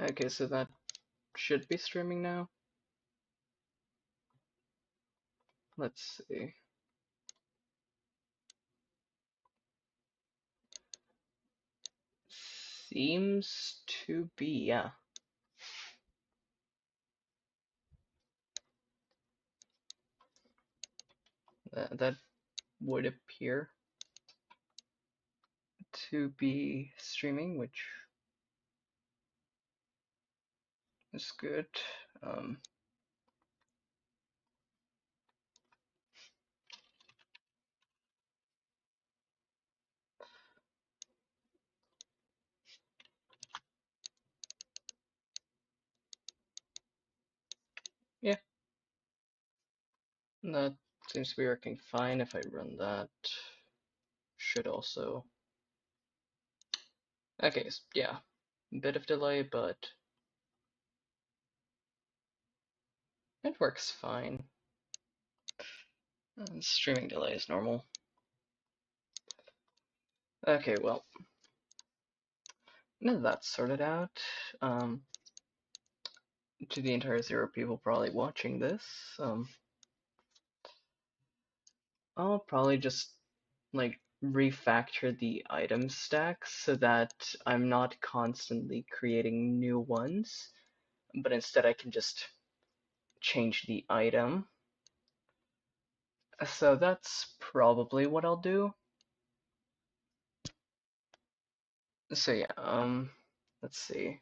Okay, so that should be streaming now. Let's see. Seems to be, yeah. That would appear to be streaming, which is good. Yeah, that seems to be working fine. If I run that, should also. Okay, yeah, bit of delay, but it works fine. Streaming delay is normal. Okay, well, now that's sorted out. To the entire 0 people probably watching this, I'll probably just like refactor the item stack so that I'm not constantly creating new ones, but instead I can just change the item. So that's probably what I'll do. So yeah, let's see.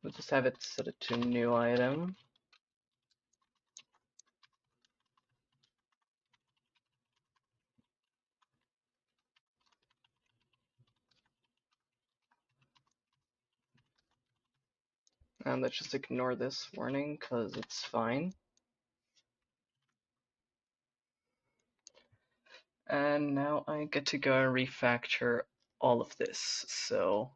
We'll just have it set it to new item. And let's just ignore this warning because it's fine. And now I get to go and refactor all of this. So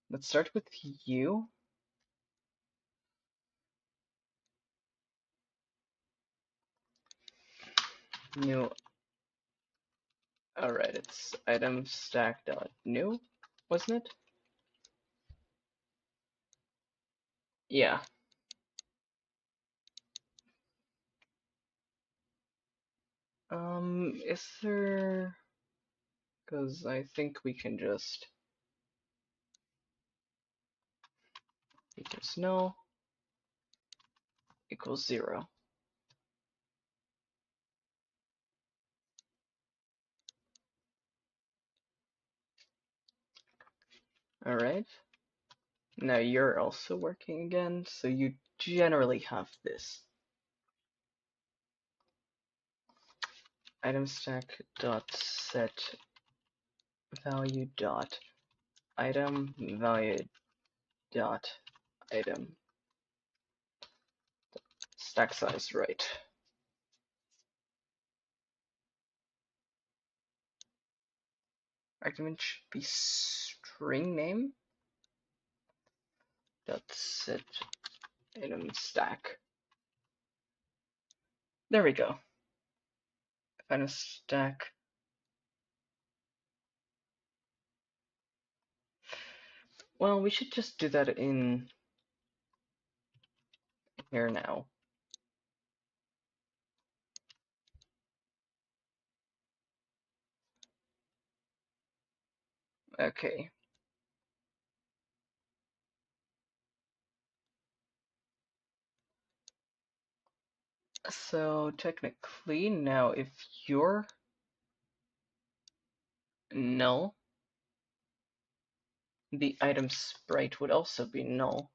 let's start with you. New. Alright, it's item stack dot new, wasn't it? Yeah. Is there? Because I think we can just equals null equals 0. Alright. Now you're also working again, so you generally have this. Item stack dot set value dot item value dot item stack size, right? Argument should be string name dot set item stack. There we go. Item stack. Well, we should just do that in here now. Okay. So technically now if you're null, the item sprite would also be null.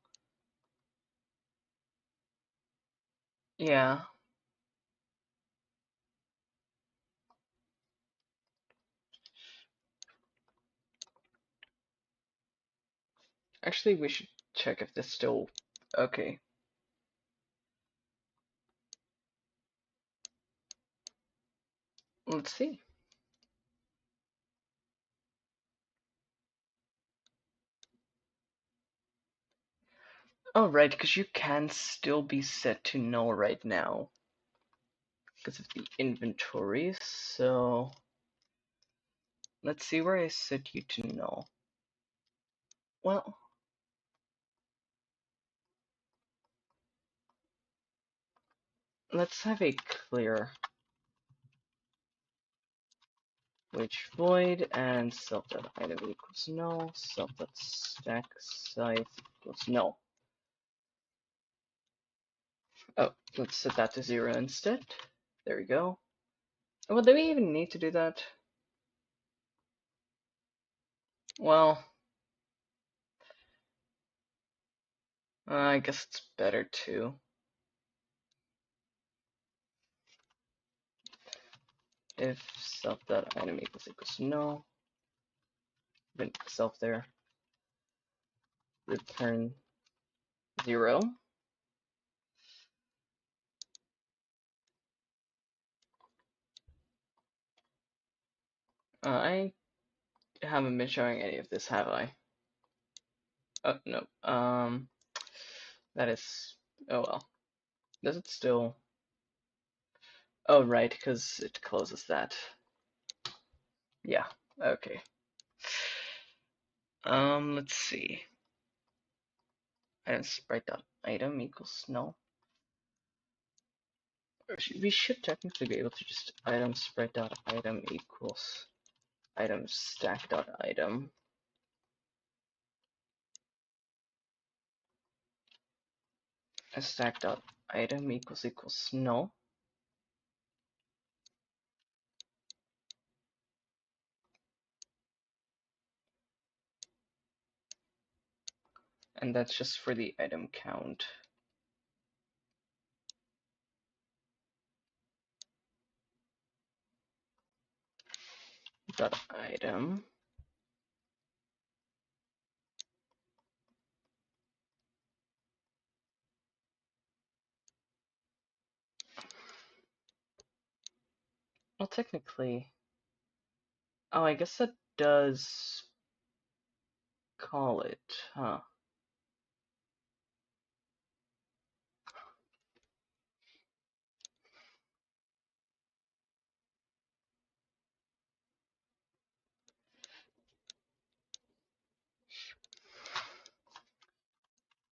Yeah. Actually, we should check if this still... Okay. Let's see. Oh, right, because you can still be set to null right now because of the inventory. So let's see where I set you to null. Well, let's have a clear which void and self.item equals null, self.stack size equals null. Oh, let's set that to 0 instead. There we go. Well, do we even need to do that? Well, I guess it's better to. If self.item equals null, then self there, return 0. I haven't been showing any of this, have I? Oh, no. That is. Oh well. Does it still. Oh, right, because it closes that. Yeah, okay. Let's see. Item sprite.item equals null. We should technically be able to just item sprite.item equals item stack.item. Stack.item equals null. And that's just for the item count. Dot item. Well, technically, oh, I guess that does call it, huh?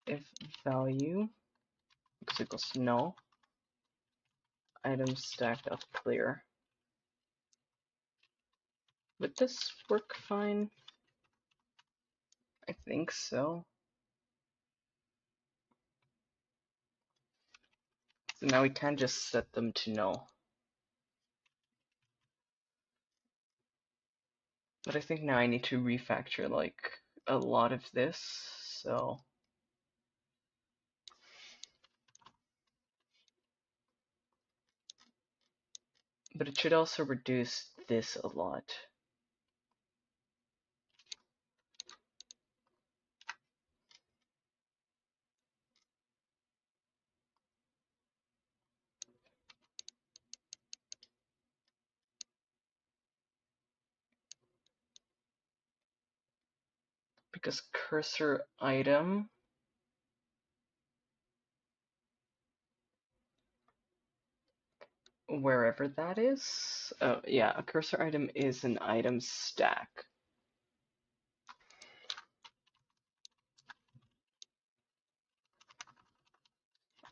If value equals null, item stack.clear. Would this work fine? I think so. So now we can just set them to null. But I think now I need to refactor like a lot of this, so. But it should also reduce this a lot. Because cursor item wherever that is. Oh, yeah, a cursor item is an item stack.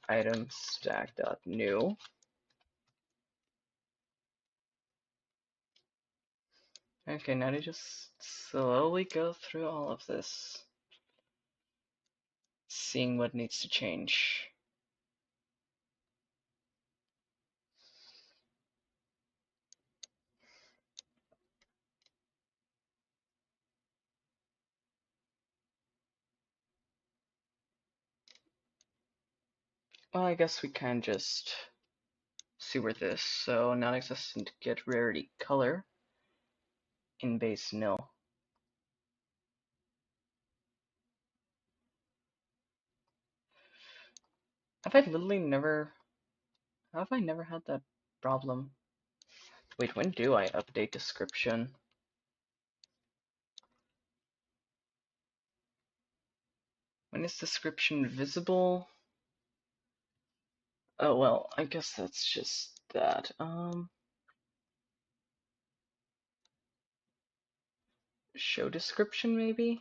Item stack.new. Okay, now to just slowly go through all of this, seeing what needs to change. Well, I guess we can just see where this. So non-existent get rarity color in base nil. Have I literally never? Have I never had that problem? Wait, when do I update description? When is description visible? Oh well, I guess that's just that. Show description maybe?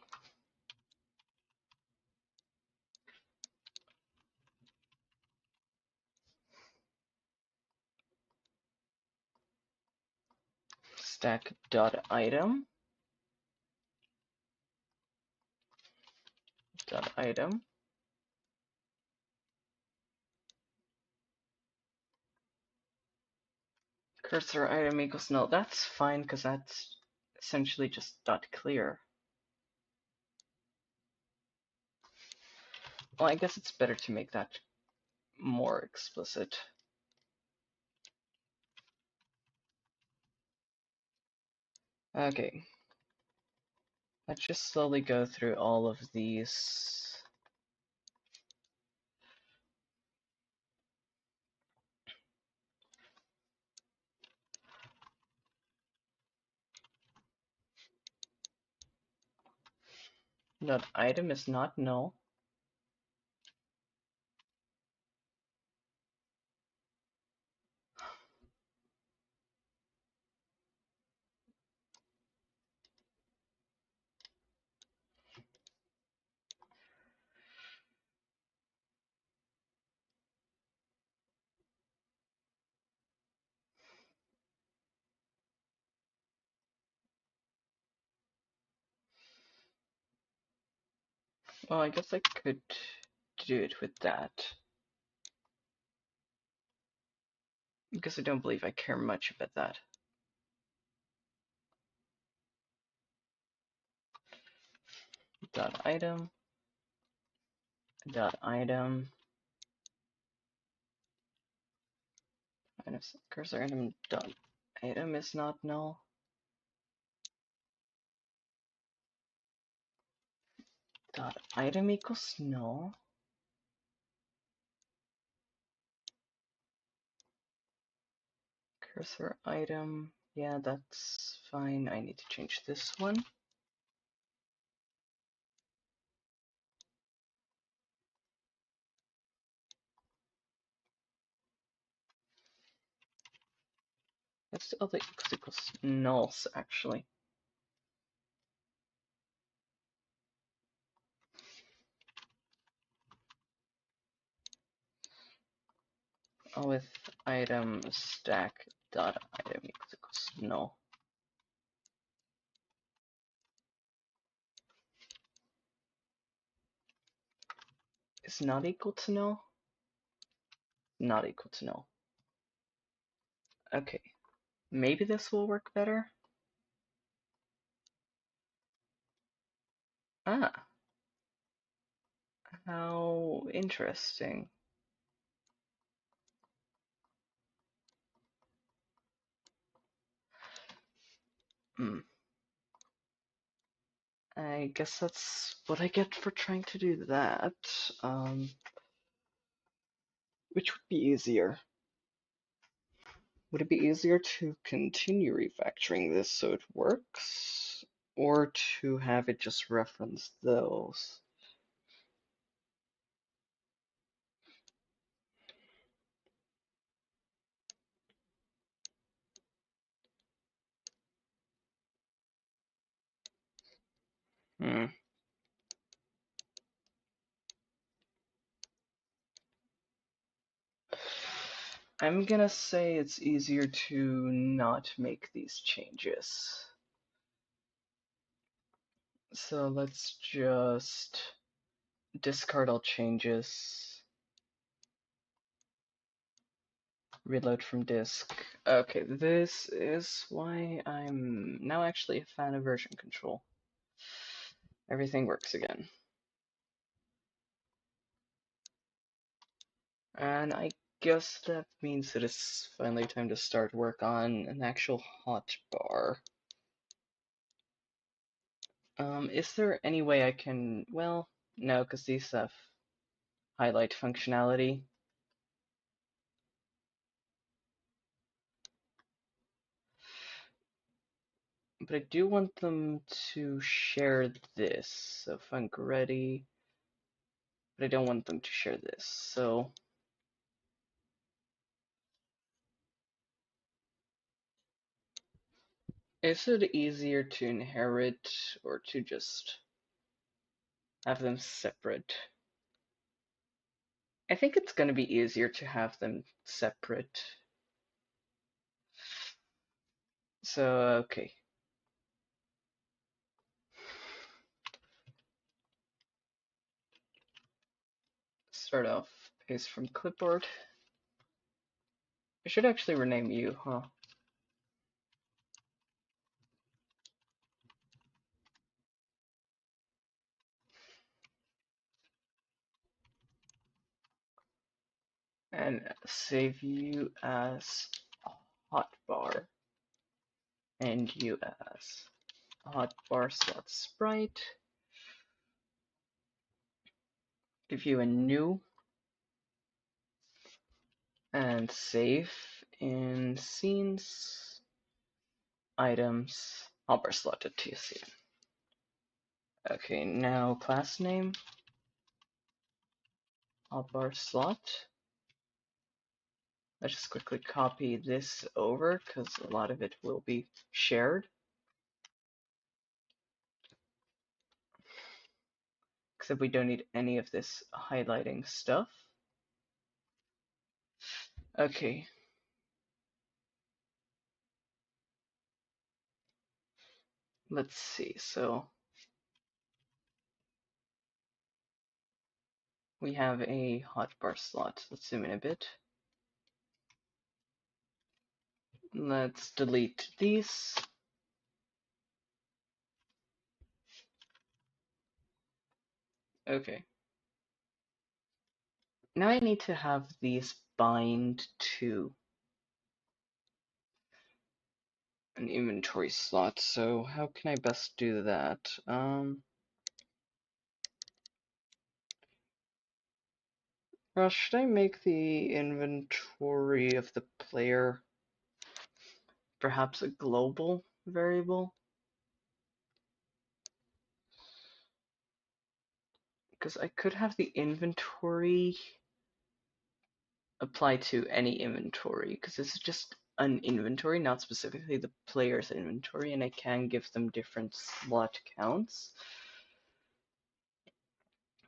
Stack.item .item cursor item equals null. That's fine because that's essentially just .clear. Well, I guess it's better to make that more explicit. Okay. Let's just slowly go through all of these. .item is not null. Well, I guess I could do it with that. Because I don't believe I care much about that. .item. .item. Cursor item .item is not null. .item equals null. Cursor item. Yeah, that's fine. I need to change this one. Let's do all the equals nulls actually. With item stack dot item equals null. Is not equal to null? Not equal to null. Okay, maybe this will work better. Ah, how interesting. Hmm. I guess that's what I get for trying to do that. Which would be easier? Would it be easier to continue refactoring this so it works, or to have it just reference those? Hmm. I'm gonna say it's easier to not make these changes. So let's just discard all changes. Reload from disk. Okay, this is why I'm now actually a fan of version control. Everything works again. And I guess that means that it's finally time to start work on an actual hotbar. Is there any way I can, well, no, because these have highlight functionality. But I do want them to share this, so func ready. but I don't want them to share this. So is it easier to inherit or to just have them separate? I think it's going to be easier to have them separate. So, okay. Start off, paste from clipboard. I should actually rename you, huh? And save you as hotbar and you as hotbar slot sprite. Give you a new and save in scenes, items, hotbar slot.tsc. Okay, now class name, hotbar slot. Let's just quickly copy this over because a lot of it will be shared. Except we don't need any of this highlighting stuff. Okay. Let's see. So we have a hotbar slot. Let's zoom in a bit. Let's delete these. Okay. Now I need to have these bind to an inventory slot. So how can I best do that? Well, should I make the inventory of the player perhaps a global variable? Because I could have the inventory apply to any inventory, because this is just an inventory, not specifically the player's inventory, and I can give them different slot counts.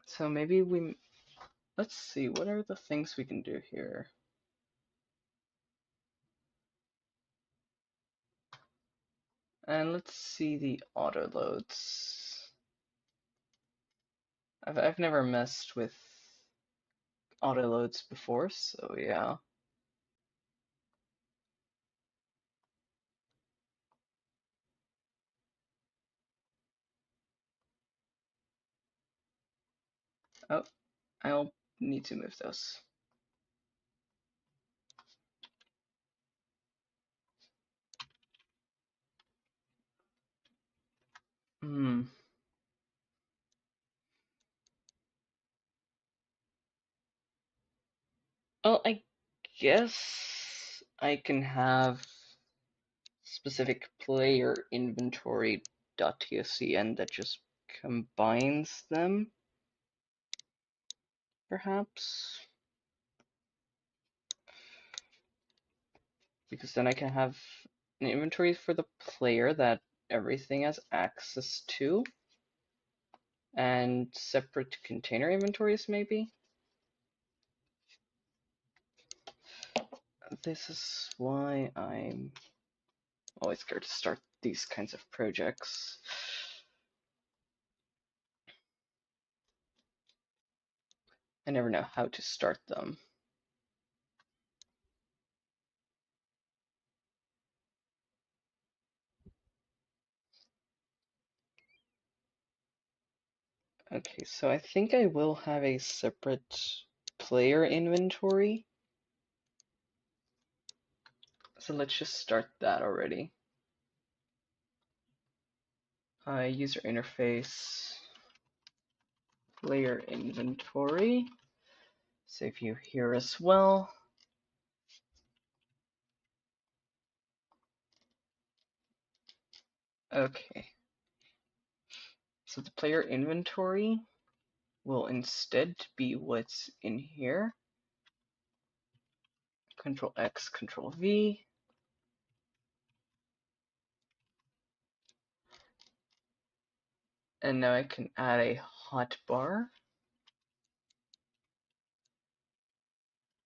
So maybe let's see, what are the things we can do here? And let's see the auto loads. I've never messed with auto loads before, so yeah. Oh, I'll need to move those. Hmm. Well, I guess I can have specific player inventory.tsc and that just combines them, perhaps? Because then I can have an inventory for the player that everything has access to, and separate container inventories, maybe? This is why I'm always scared to start these kinds of projects. I never know how to start them. Okay, so I think I will have a separate player inventory. So let's just start that already. User interface, player inventory. Save you here as well. Okay. So the player inventory will instead be what's in here. Control X, Control V. And now I can add a hotbar,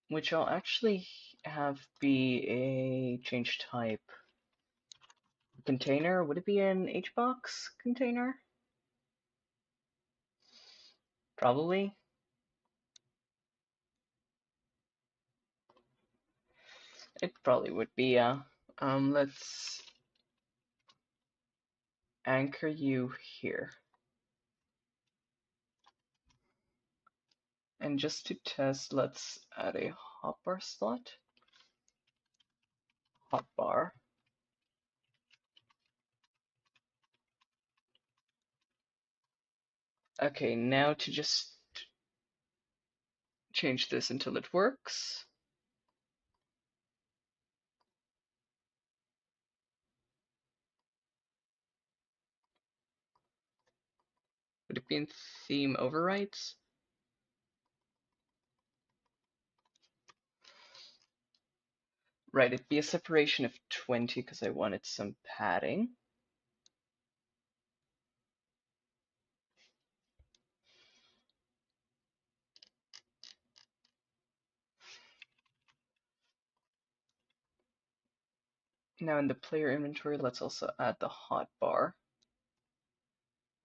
which I'll actually have be a change type container. Would it be an HBox container? Probably. It probably would be, yeah. Let's anchor you here. And just to test, let's add a hotbar slot. Hotbar. Okay, now to just change this until it works. Would it be in theme overrides? Right, it'd be a separation of 20 because I wanted some padding. Now in the player inventory, let's also add the hotbar.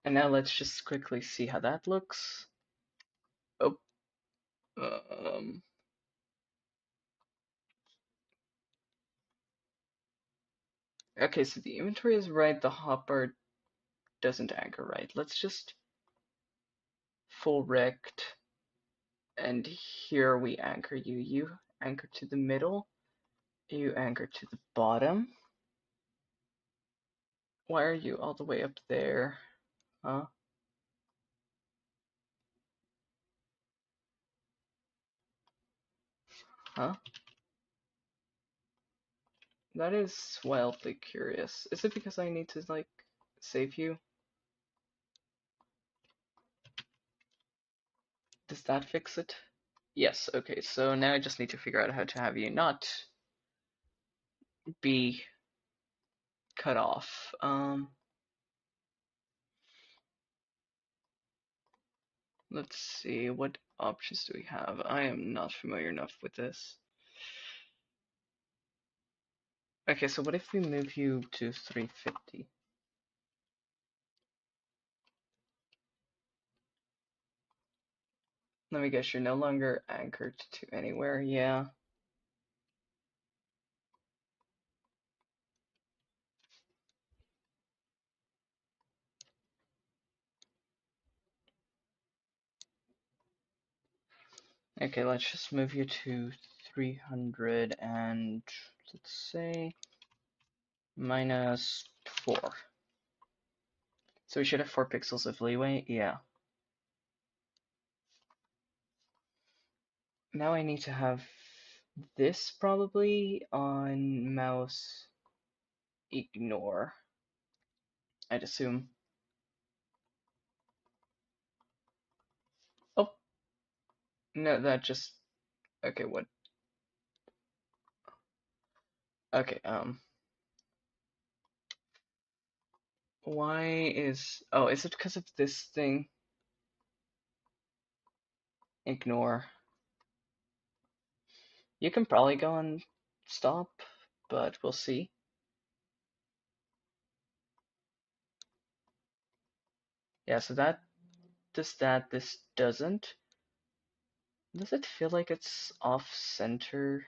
And now let's just quickly see how that looks. Oh, okay, so the inventory is right, the hotbar doesn't anchor right. Let's just full rect, and here we anchor you. You anchor to the middle, you anchor to the bottom. Why are you all the way up there? Huh? Huh? That is wildly curious. Is it because I need to, like, save you? Does that fix it? Yes, okay, so now I just need to figure out how to have you not be cut off. Let's see, what options do we have? I am not familiar enough with this. Okay, so what if we move you to 350? Let me guess, you're no longer anchored to anywhere, yeah. Okay, let's just move you to 300 and let's say -4. So we should have 4 pixels of leeway, yeah. Now I need to have this probably on mouse ignore, I'd assume. Oh, no, that just, okay, what? Okay, why is, oh, is it because of this thing? Ignore. You can probably go and stop, but we'll see. Yeah, so that does that, this doesn't. Does it feel like it's off center?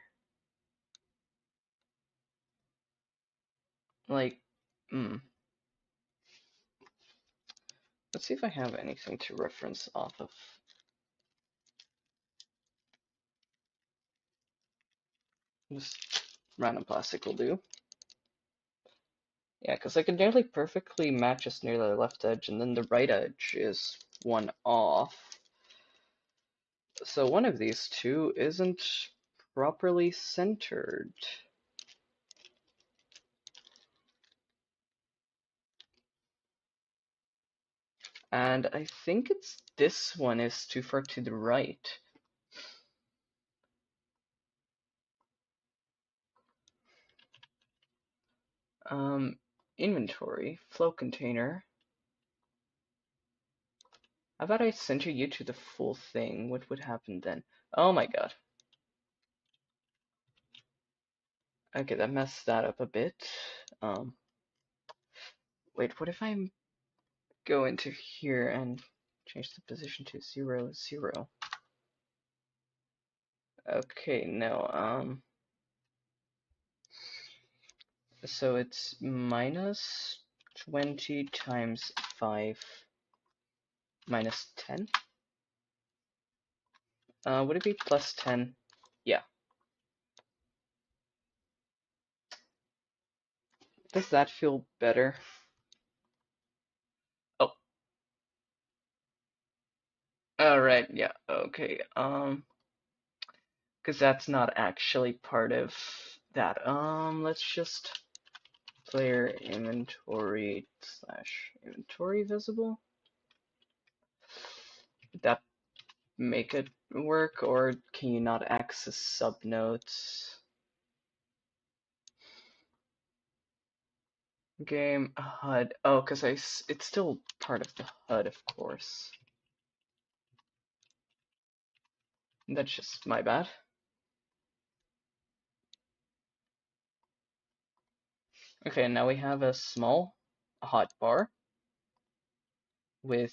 Like, let's see if I have anything to reference off of. Just random plastic will do. Yeah, because I can nearly perfectly match us near the left edge, and then the right edge is one off. So one of these two isn't properly centered. And I think it's this one is too far to the right. Um, Inventory, flow container. How about I center you to the full thing? What would happen then? Oh my god. Okay, that messed that up a bit. Um, Wait, what if I go into here and change the position to 0, 0? Okay, no, so it's minus 20 times 5 minus 10? Would it be plus 10? Yeah. Does that feel better? Oh, alright, yeah, okay. Because that's not actually part of that. Let's just player inventory slash inventory visible. Would that make it work, or can you not access subnodes? Game HUD. Oh, because it's still part of the HUD, of course. That's just my bad. Okay, now we have a small hotbar with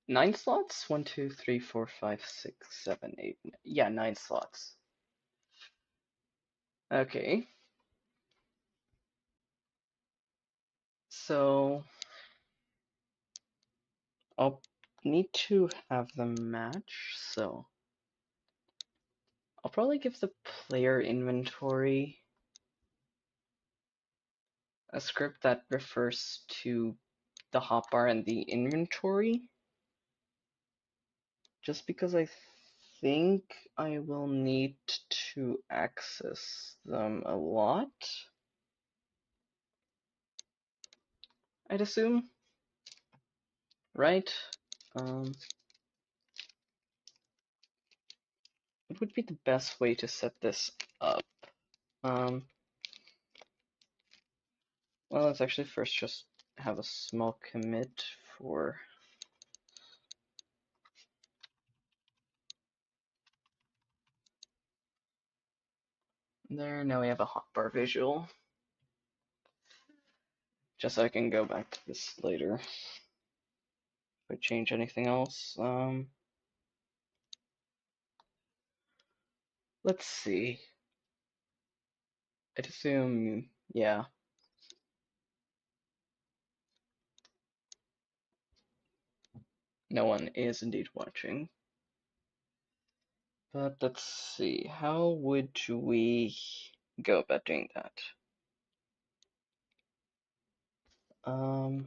9 slots. 1, 2, 3, 4, 5, 6, 7, 8. Yeah, 9 slots. Okay. So I'll need to have them match, so I'll probably give the player inventory a script that refers to the hotbar and the inventory, just because I think I will need to access them a lot, I'd assume, right? Um, what would be the best way to set this up? Um, well, let's actually first just have a small commit for there. Now we have a hotbar visual, just so I can go back to this later if I change anything else. Let's see. I'd assume, yeah. No one is indeed watching. But let's see, how would we go about doing that? Um,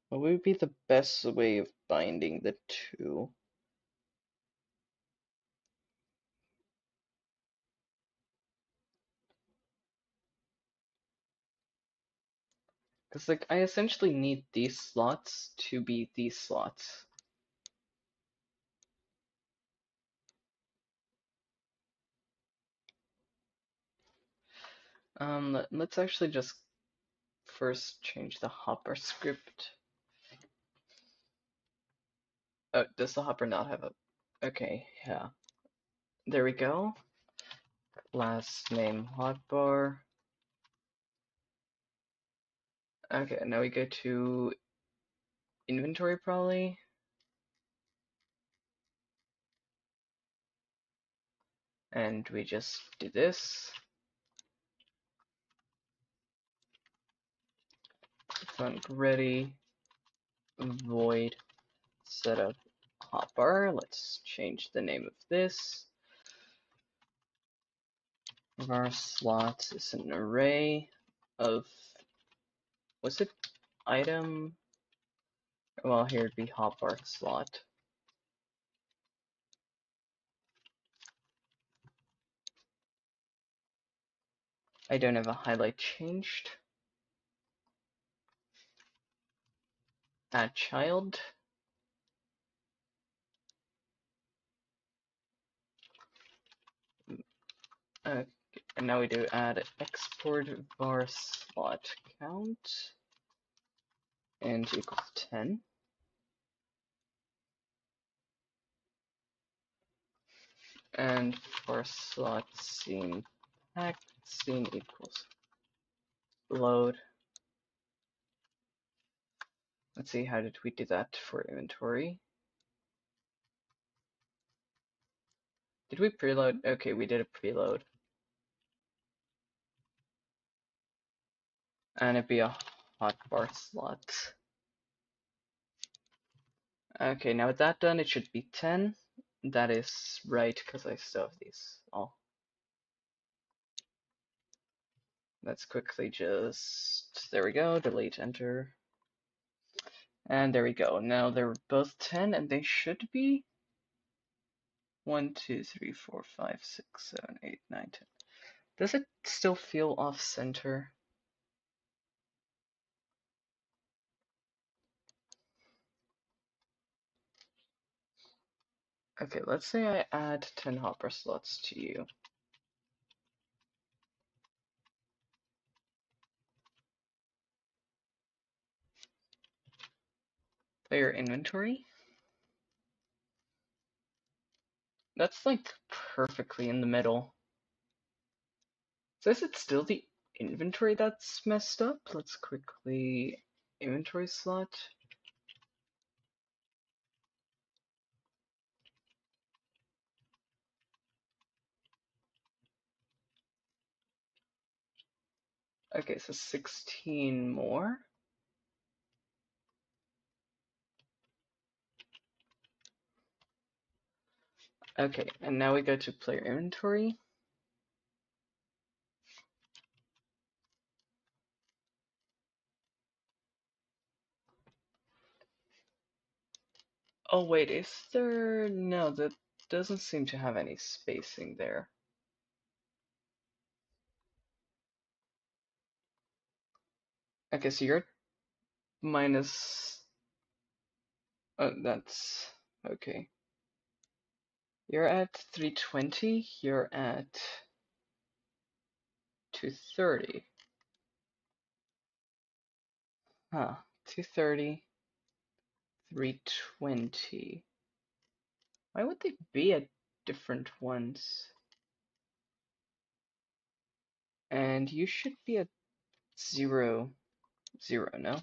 what would be the best way of binding the two? Because, like, I essentially need these slots to be these slots. Let's actually just first change the hopper script. Oh, does the hopper not have a... Okay, yeah. There we go. Last name hotbar. Okay, now we go to inventory probably. And we just do this. Func ready void setup hotbar. Let's change the name of this. Var slots is an array of, was it item? Well, here it'd be hotbar slot. I don't have a highlight changed. Add child. And now we do add export var slot count and equals 10. And for slot scene pack scene equals load. Let's see, how did we do that for inventory? Did we preload? Okay, we did a preload. And it'd be a hotbar slot. Okay, now with that done, it should be 10. That is right, because I still have these all. Let's quickly just, there we go, delete, enter. And there we go. Now they're both 10, and they should be 1, 2, 3, 4, 5, 6, 7, 8, 9, 10. Does it still feel off center? Okay, let's say I add 10 hopper slots to you. Player inventory. That's like perfectly in the middle. So is it still the inventory that's messed up? Let's quickly inventory slot. Okay, so 16 more. Okay, and now we go to player inventory. Oh wait, is there? No, that doesn't seem to have any spacing there. Okay, so you're minus. Oh, that's okay. You're at 320. You're at 230. Huh. 230, 320. Why would they be at different ones? And you should be at 0, 0, no?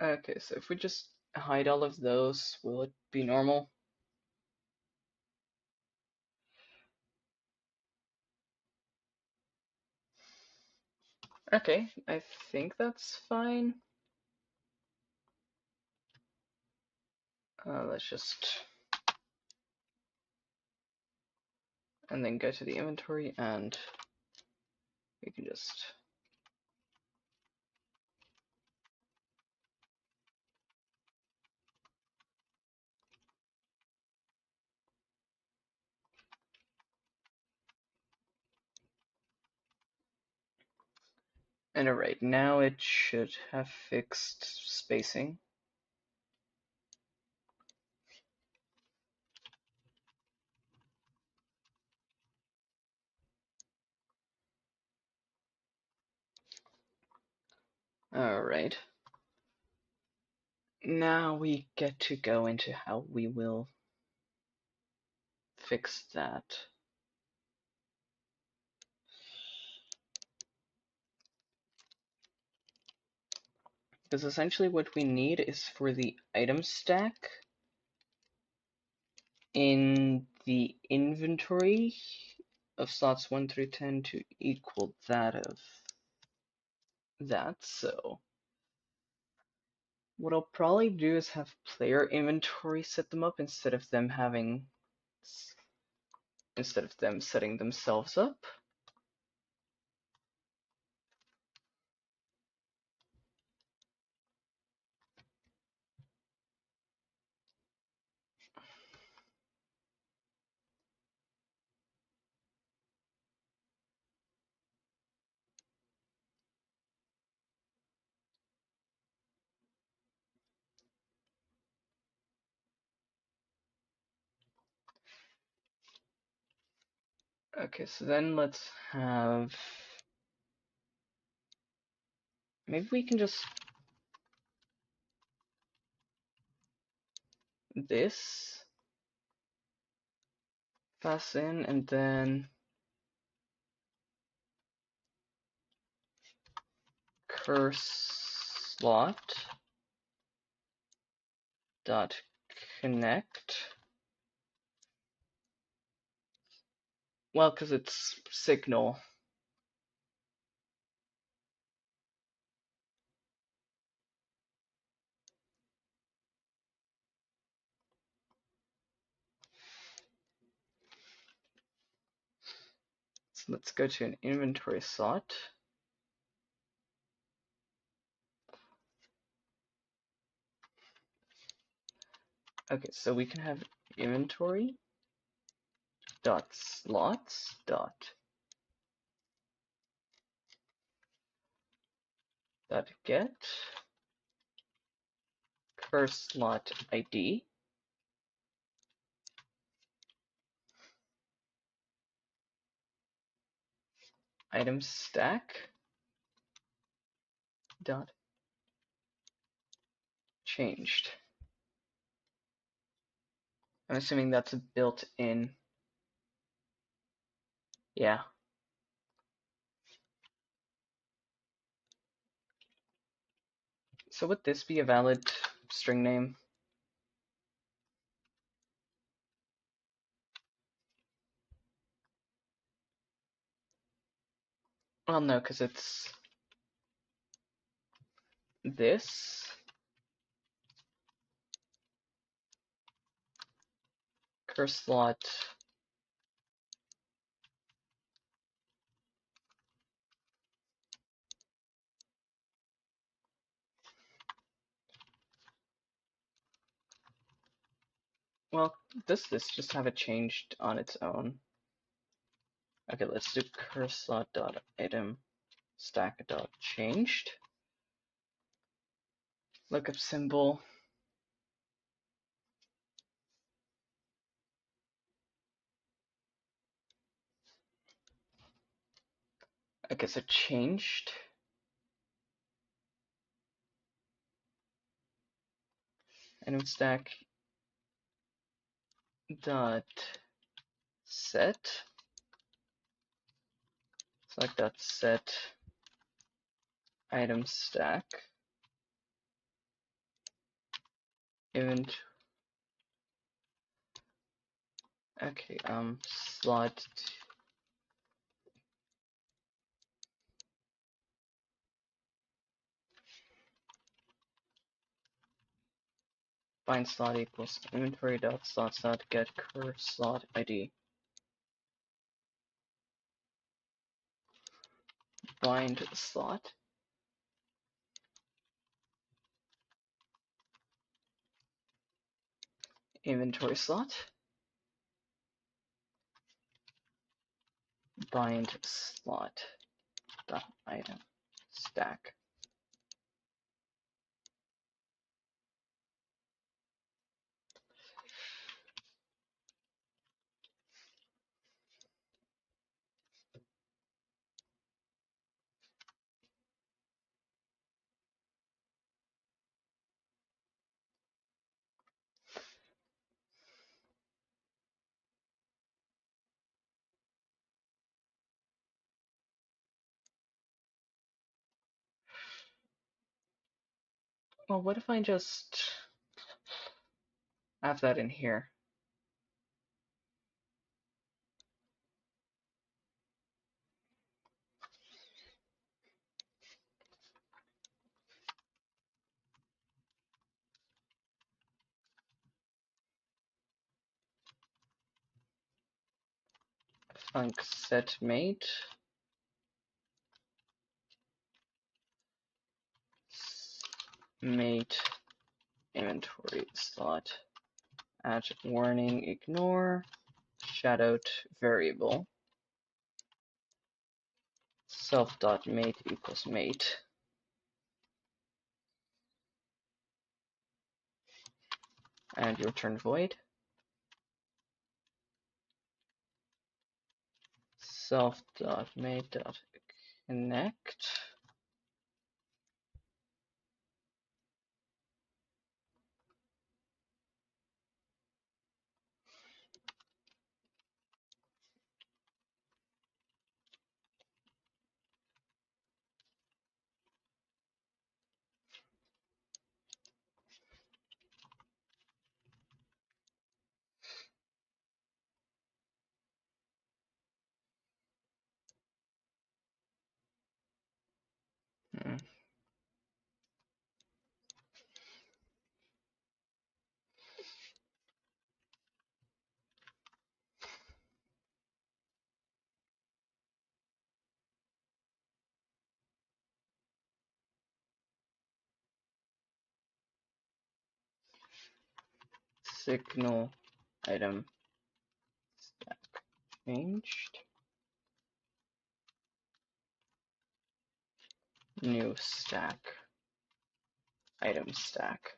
Okay, so if we just hide all of those, will it be normal? Okay, I think that's fine. Let's just, and then go to the inventory and we can just, and alright, now it should have fixed spacing. Alright. Now we get to go into how we will fix that. Because essentially what we need is for the item stack in the inventory of slots 1 through 10 to equal that of that. So what I'll probably do is have player inventory set them up instead of them setting themselves up. Okay, so then let's have, maybe we can just this pass in, and then curse slot dot connect. Well, because it's signal. So let's go to an inventory slot. Okay, so we can have inventory dot slots dot get curse slot ID item stack dot changed. I'm assuming that's a built-in. Yeah. So would this be a valid string name? Well, no, because it's this curse slot. Well, does this just have it changed on its own? Okay, let's do curse slot dot item stack dot changed. Lookup symbol. Okay, so changed. Item stack dot set. Select dot set item stack event. Okay, slot bind slot equals inventory dot slots dot get curse slot ID. Bind slot. Inventory slot. Bind slot dot item stack. Well, what if I just have that in here? Func set mate mate inventory slot at warning ignore shadowed variable self.mate equals mate. And return void. self.mate.connect. Hmm. Signal item stack changed. New stack. Item stack.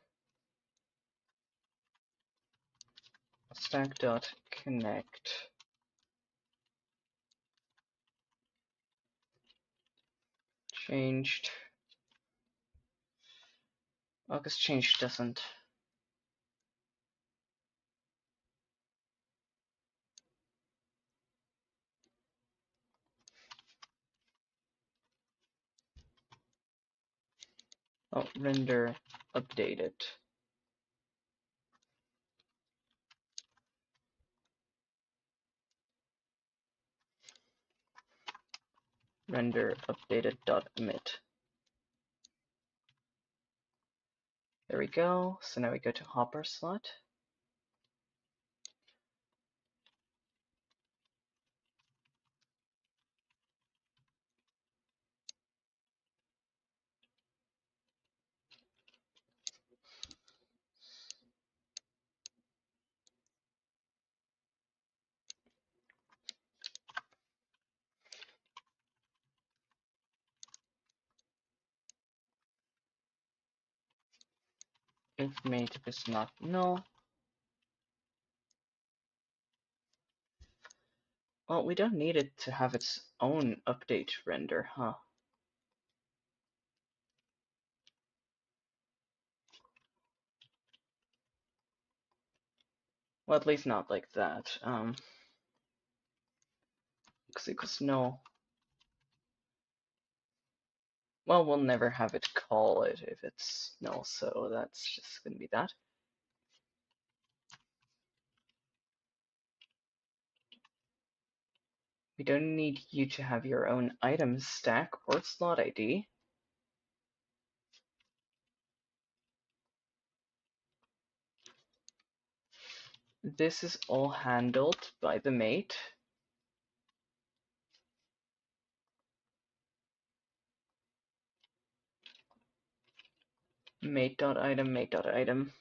Stack.connect. Changed. Oh, because changed doesn't. Oh, render updated. Render updated.emit. There we go. So now we go to hotbar slot. If mate is not null. Well, we don't need it to have its own update render, huh? Well, at least not like that. X equals null. Well, we'll never have it call it if it's null, so that's just gonna be that. We don't need you to have your own item stack or slot ID. This is all handled by the mate. Mate.item, mate.item.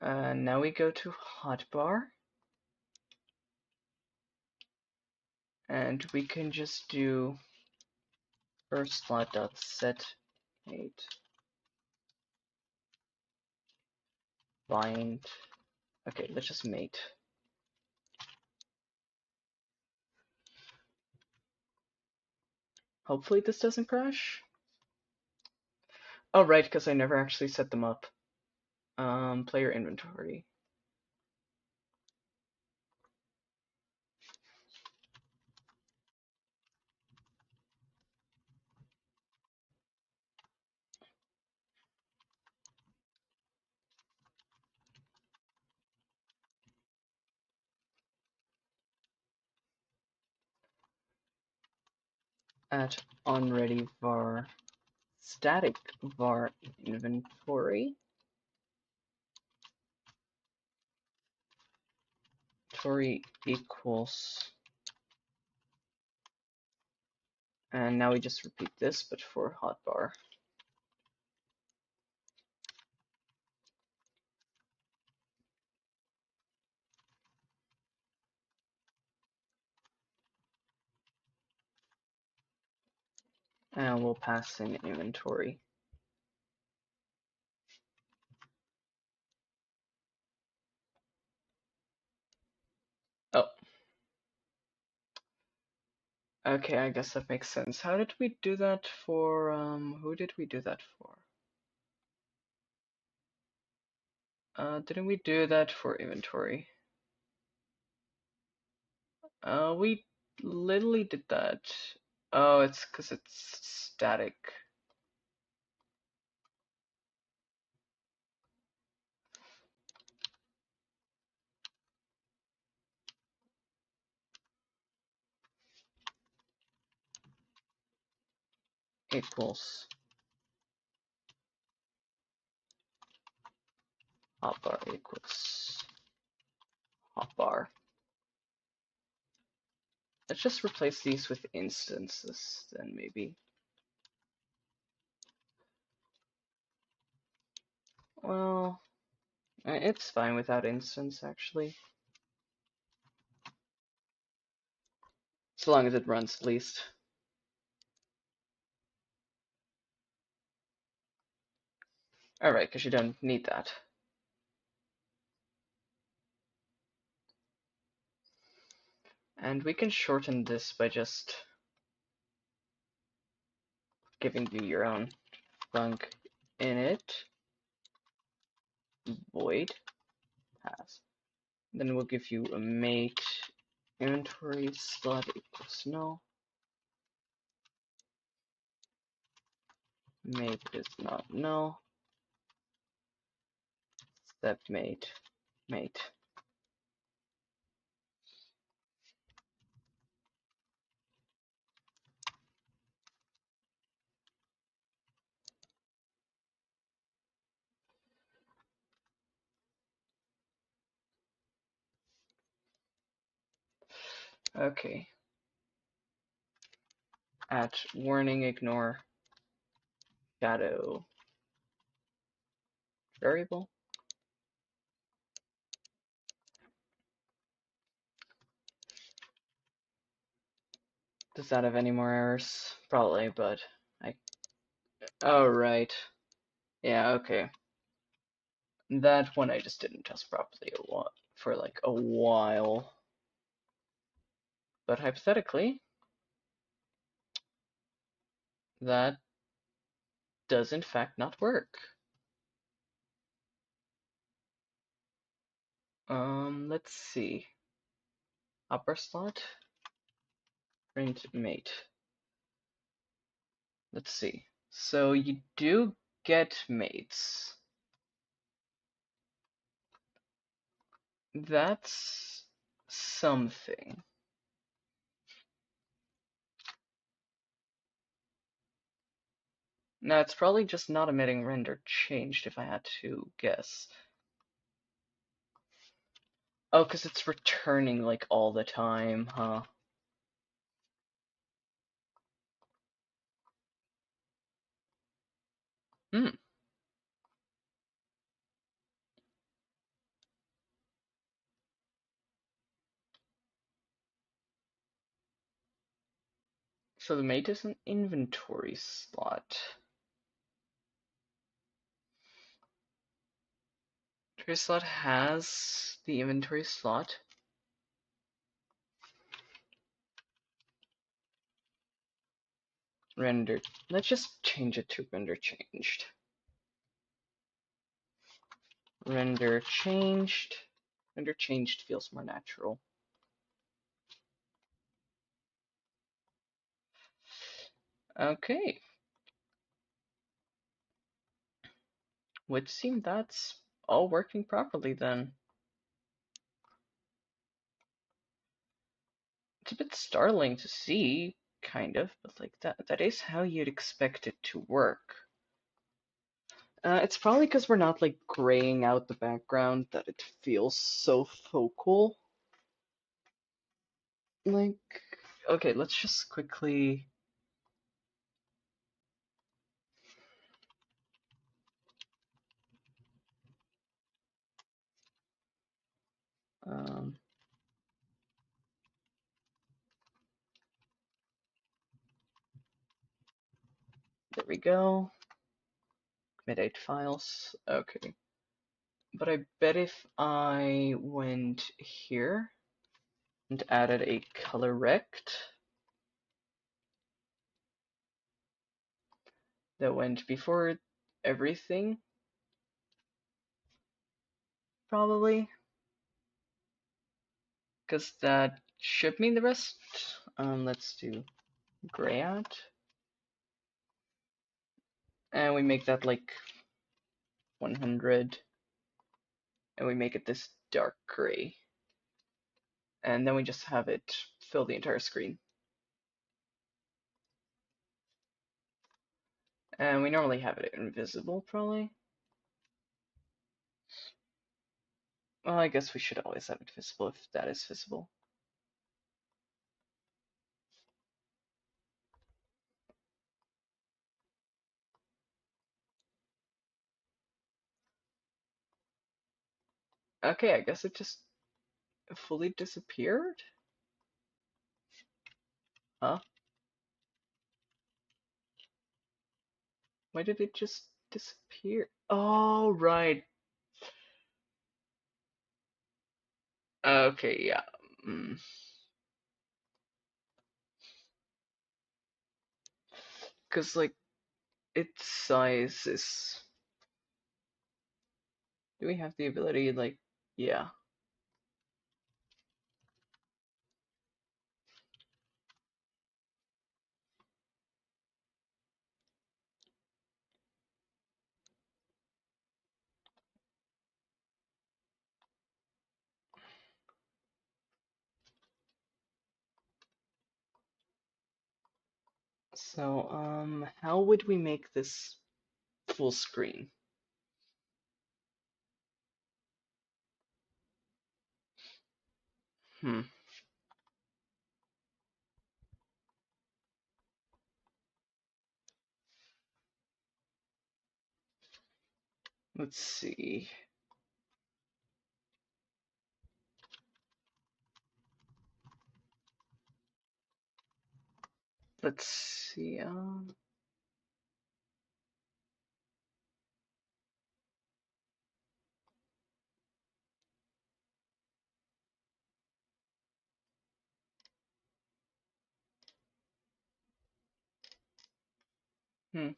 Now we go to hotbar. And we can just do first slot.set mate bind. Okay, let's just mate. Hopefully this doesn't crash. Oh, right, because I never actually set them up. Player inventory. At onReady var static var inventory. Inventory equals. And now we just repeat this, but for hotbar. And we'll pass in inventory. Okay, I guess that makes sense. How did we do that for, who did we do that for? Didn't we do that for inventory? We literally did that. Oh, it's because it's static. Equals hotbar equals hotbar. Let's just replace these with instances then maybe. Well, it's fine without instance actually. As long as it runs at least. Alright, because you don't need that. And we can shorten this by just giving you your own func init void pass. Then we'll give you a mate inventory slot equals null. Mate is not null. Step mate. Okay. At warning ignore shadow variable. Does that have any more errors? Probably, but oh right. Yeah, okay. That one I just didn't test properly for like a while. But hypothetically, that does in fact not work. Let's see. Upper slot, print mate. Let's see. So you do get mates. That's something. Now it's probably just not emitting render changed if I had to guess. Oh, because it's returning like all the time, huh? Hmm. So the mate is an inventory slot. Inventory slot has the inventory slot. Rendered. Let's just change it to render changed. Render changed. Render changed feels more natural. Okay. Would seem that's all working properly then. It's a bit startling to see, kind of, but like that is how you'd expect it to work. It's probably because we're not like graying out the background that it feels so focal. Like, okay, let's just quickly. Um, there we go. Mid-8 files. Okay. But I bet if I went here and added a color rect, that went before everything, probably, because that should mean the rest. Let's do gray out, and we make that like 100, and we make it this dark gray, and then we just have it fill the entire screen. And we normally have it invisible, probably. Well, I guess we should always have it visible if that is visible. Okay, I guess it just fully disappeared? Huh? Why did it just disappear? Oh, right. Okay, yeah. Mm. Because, like, its size is. Do we have the ability, like, yeah. So, how would we make this full screen? Hmm. Let's see. Let's see. Hmm.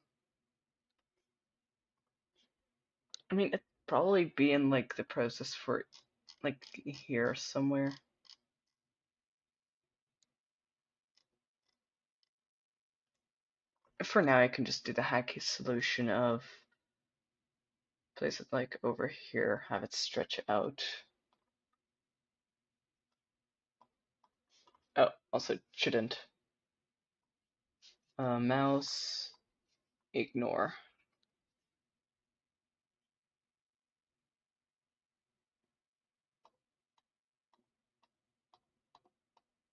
I mean, it'd probably be in like the process for like here somewhere. For now, I can just do the hacky solution of place it like over here, have it stretch out. Oh, also shouldn't. Mouse, ignore.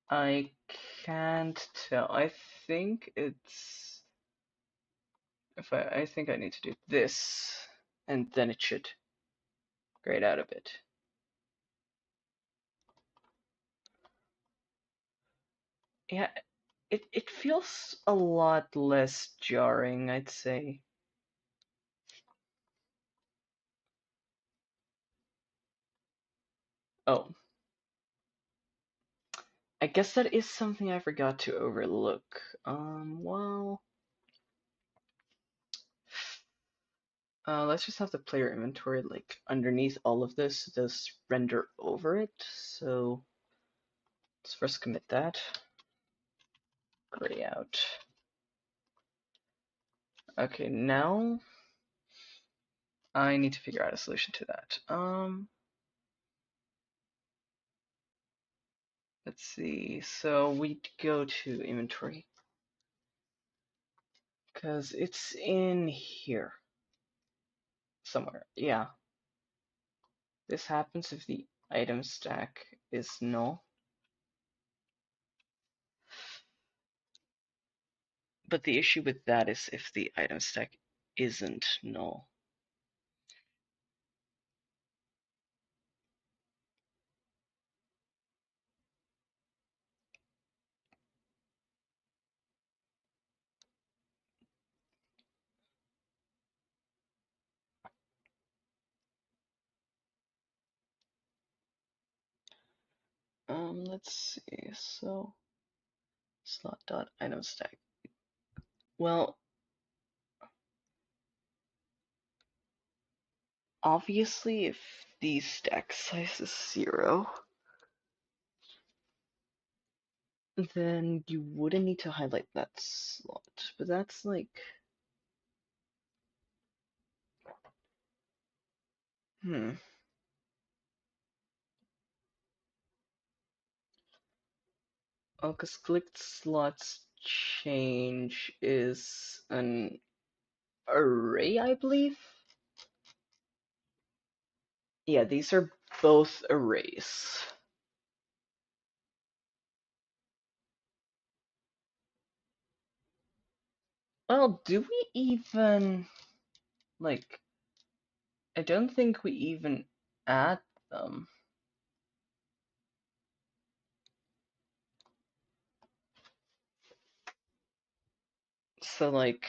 I can't tell. I think it's if I think I need to do this, and then it should grade out a bit. Yeah, it feels a lot less jarring, I'd say. Oh, I guess that is something I forgot to overlook. Well, let's just have the player inventory like underneath all of this, does render over it. So let's first commit that. Gray out. Okay, now I need to figure out a solution to that. Let's see. So we go to inventory because it's in here somewhere. Yeah, this happens if the item stack is null. But the issue with that is if the item stack isn't null. Let's see. So slot dot item stack. Well, obviously if the stack size is 0, then you wouldn't need to highlight that slot, but that's like, oh, because clicked slots change is an array, I believe? Yeah, these are both arrays. Well, do we even, like, I don't think we even add them. So, like,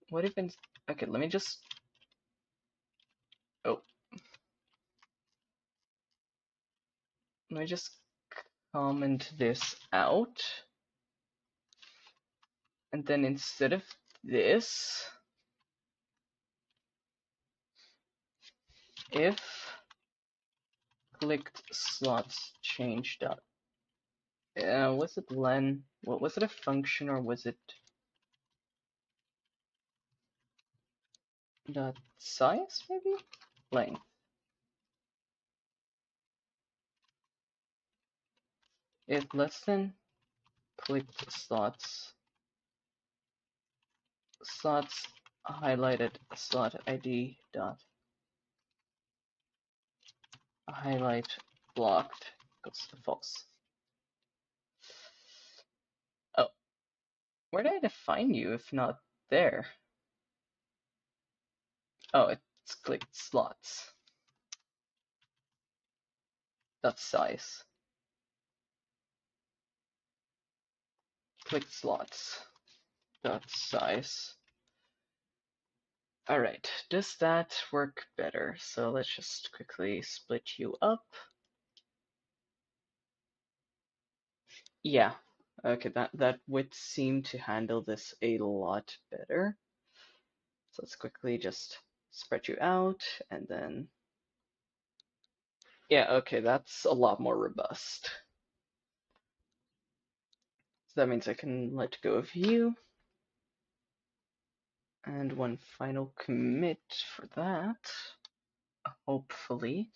what even, okay, let me just, oh, let me just comment this out. And then instead of this, if clicked slots change dot, was it len? What was it, a function, or was it dot size maybe? Length. If less than clicked slots highlighted slot ID dot highlight blocked goes to false. Oh, where did I define you if not there? Oh, it's clicked slots. Dot size. Clicked slots. Dot size. Alright, does that work better? So let's just quickly split you up. Yeah, okay, that would seem to handle this a lot better. So let's quickly just spread you out, and then, yeah, okay, that's a lot more robust. So that means I can let go of you. And one final commit for that, hopefully.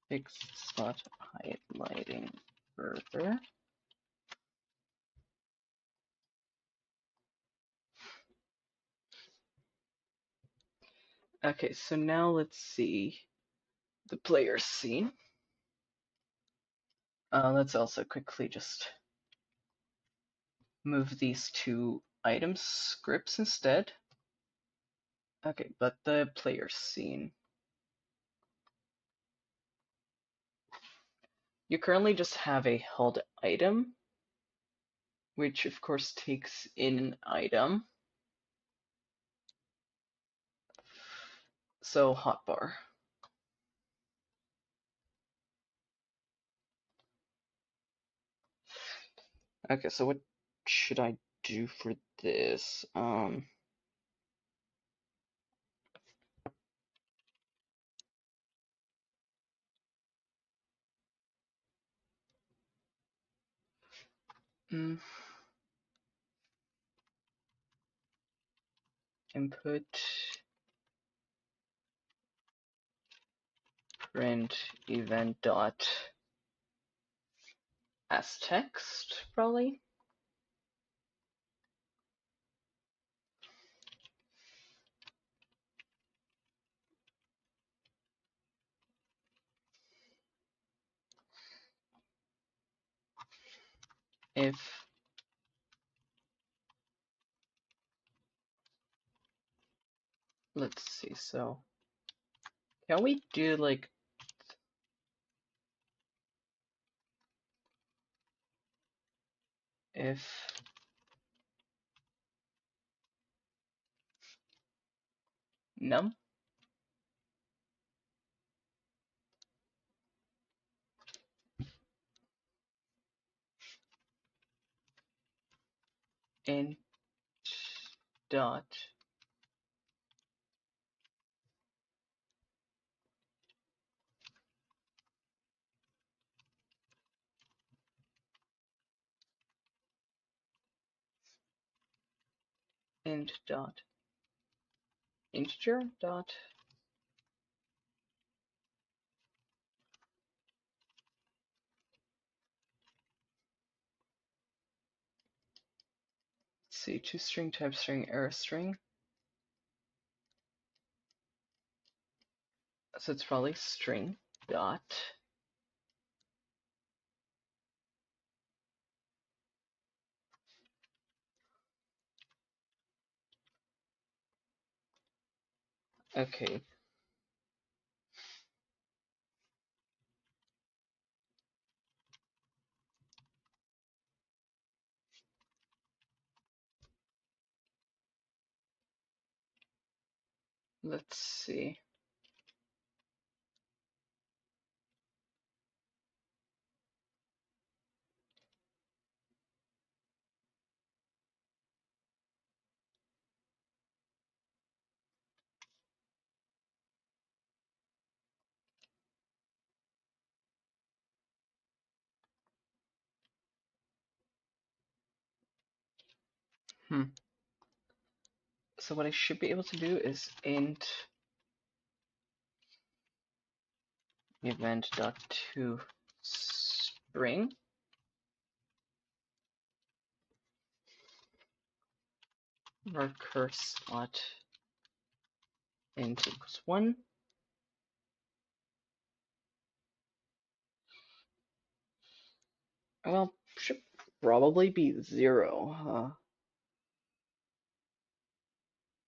Fixed slot highlighting further. Okay, so now let's see the player scene. Let's also quickly just move these two item scripts instead. Okay, but the player scene. You currently just have a held item, which of course takes in an item. So hotbar. Okay, so what should I do for this? Input print event dot as text, probably. If let's see, so can we do like if num? int dot int dot integer dot see toString type string error string. So it's probably string dot okay. Let's see. So what I should be able to do is int event dot to string recurse dot int equals 1. Well, should probably be 0,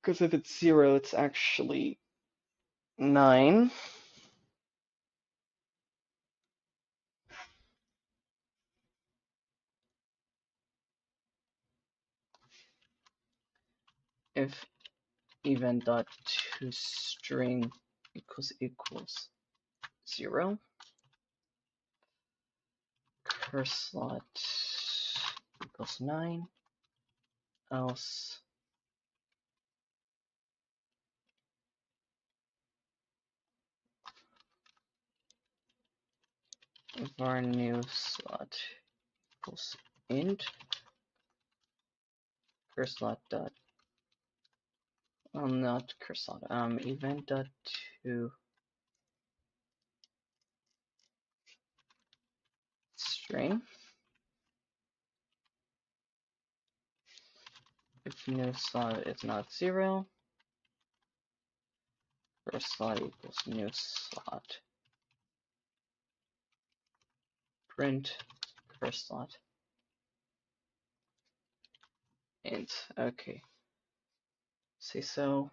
because if it's 0, it's actually 9. If event dot to string equals 0, curse slot equals 9, else var new slot equals int curse slot dot not curse slot event dot to string. If new slot is not 0, curse slot equals new slot. Print curse slot int. Okay. See, so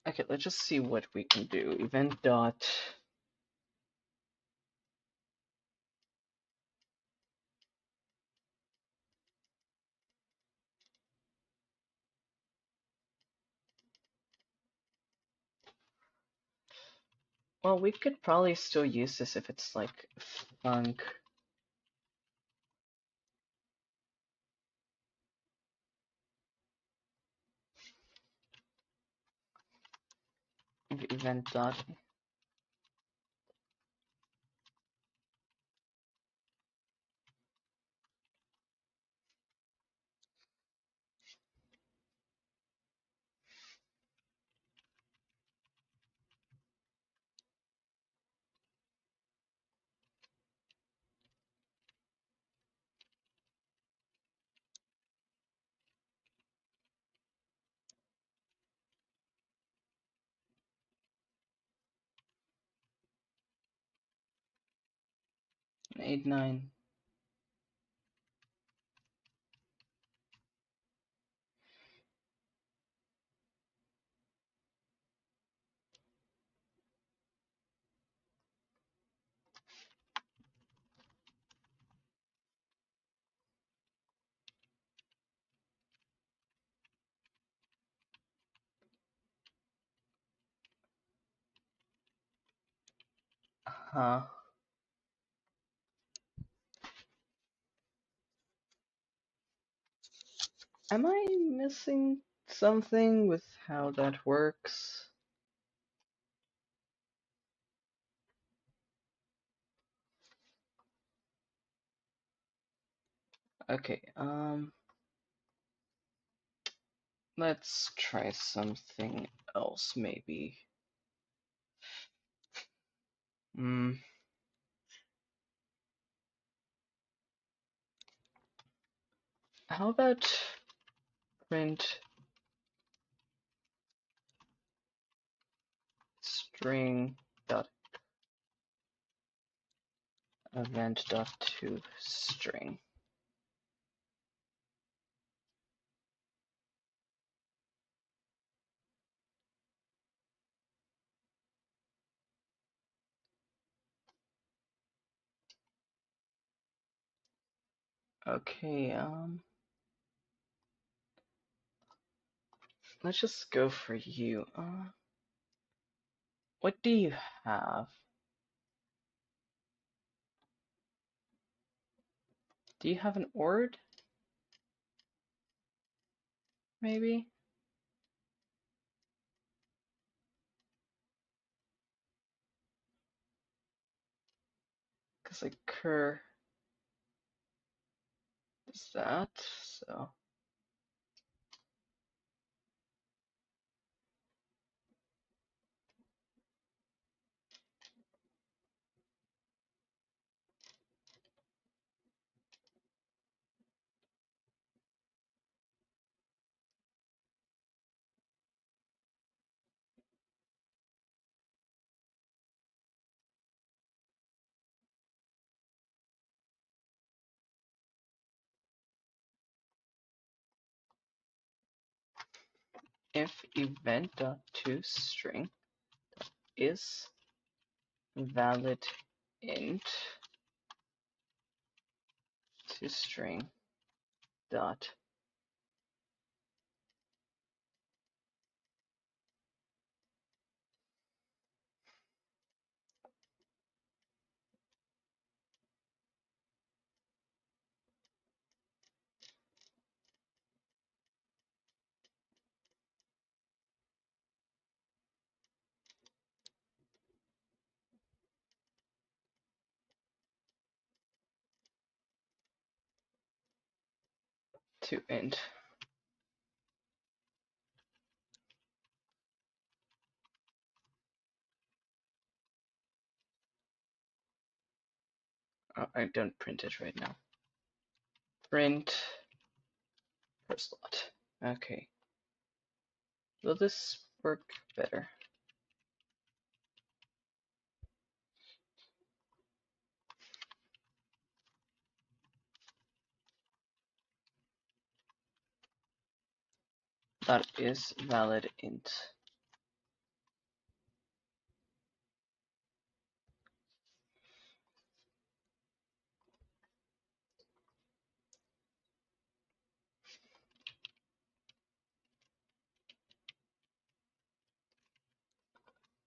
okay, let's just see what we can do. Event dot well, we could probably still use this if it's like func event dot 8, 9. huh. Am I missing something with how that works? Okay, let's try something else maybe. Hmm, how about print string dot event dot to string? Okay, let's just go for you. What do you have? Do you have an ord? Maybe? Because like cur is that, so if event dot to string is valid int to string dot to int. Oh, I don't print it right now. Print per slot. Okay. Will this work better? That is valid int.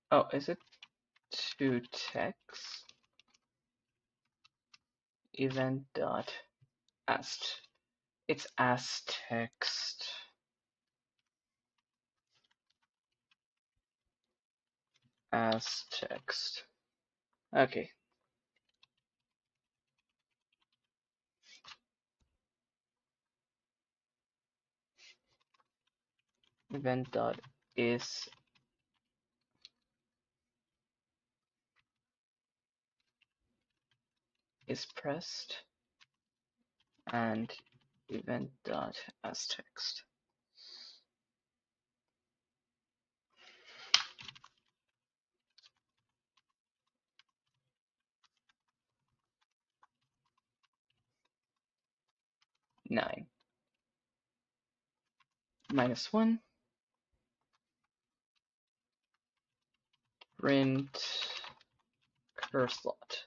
Oh, is it to text event dot ast? It's as text. As text. Okay. Event dot is pressed and event dot as text. Nine. -1. Print cur slot.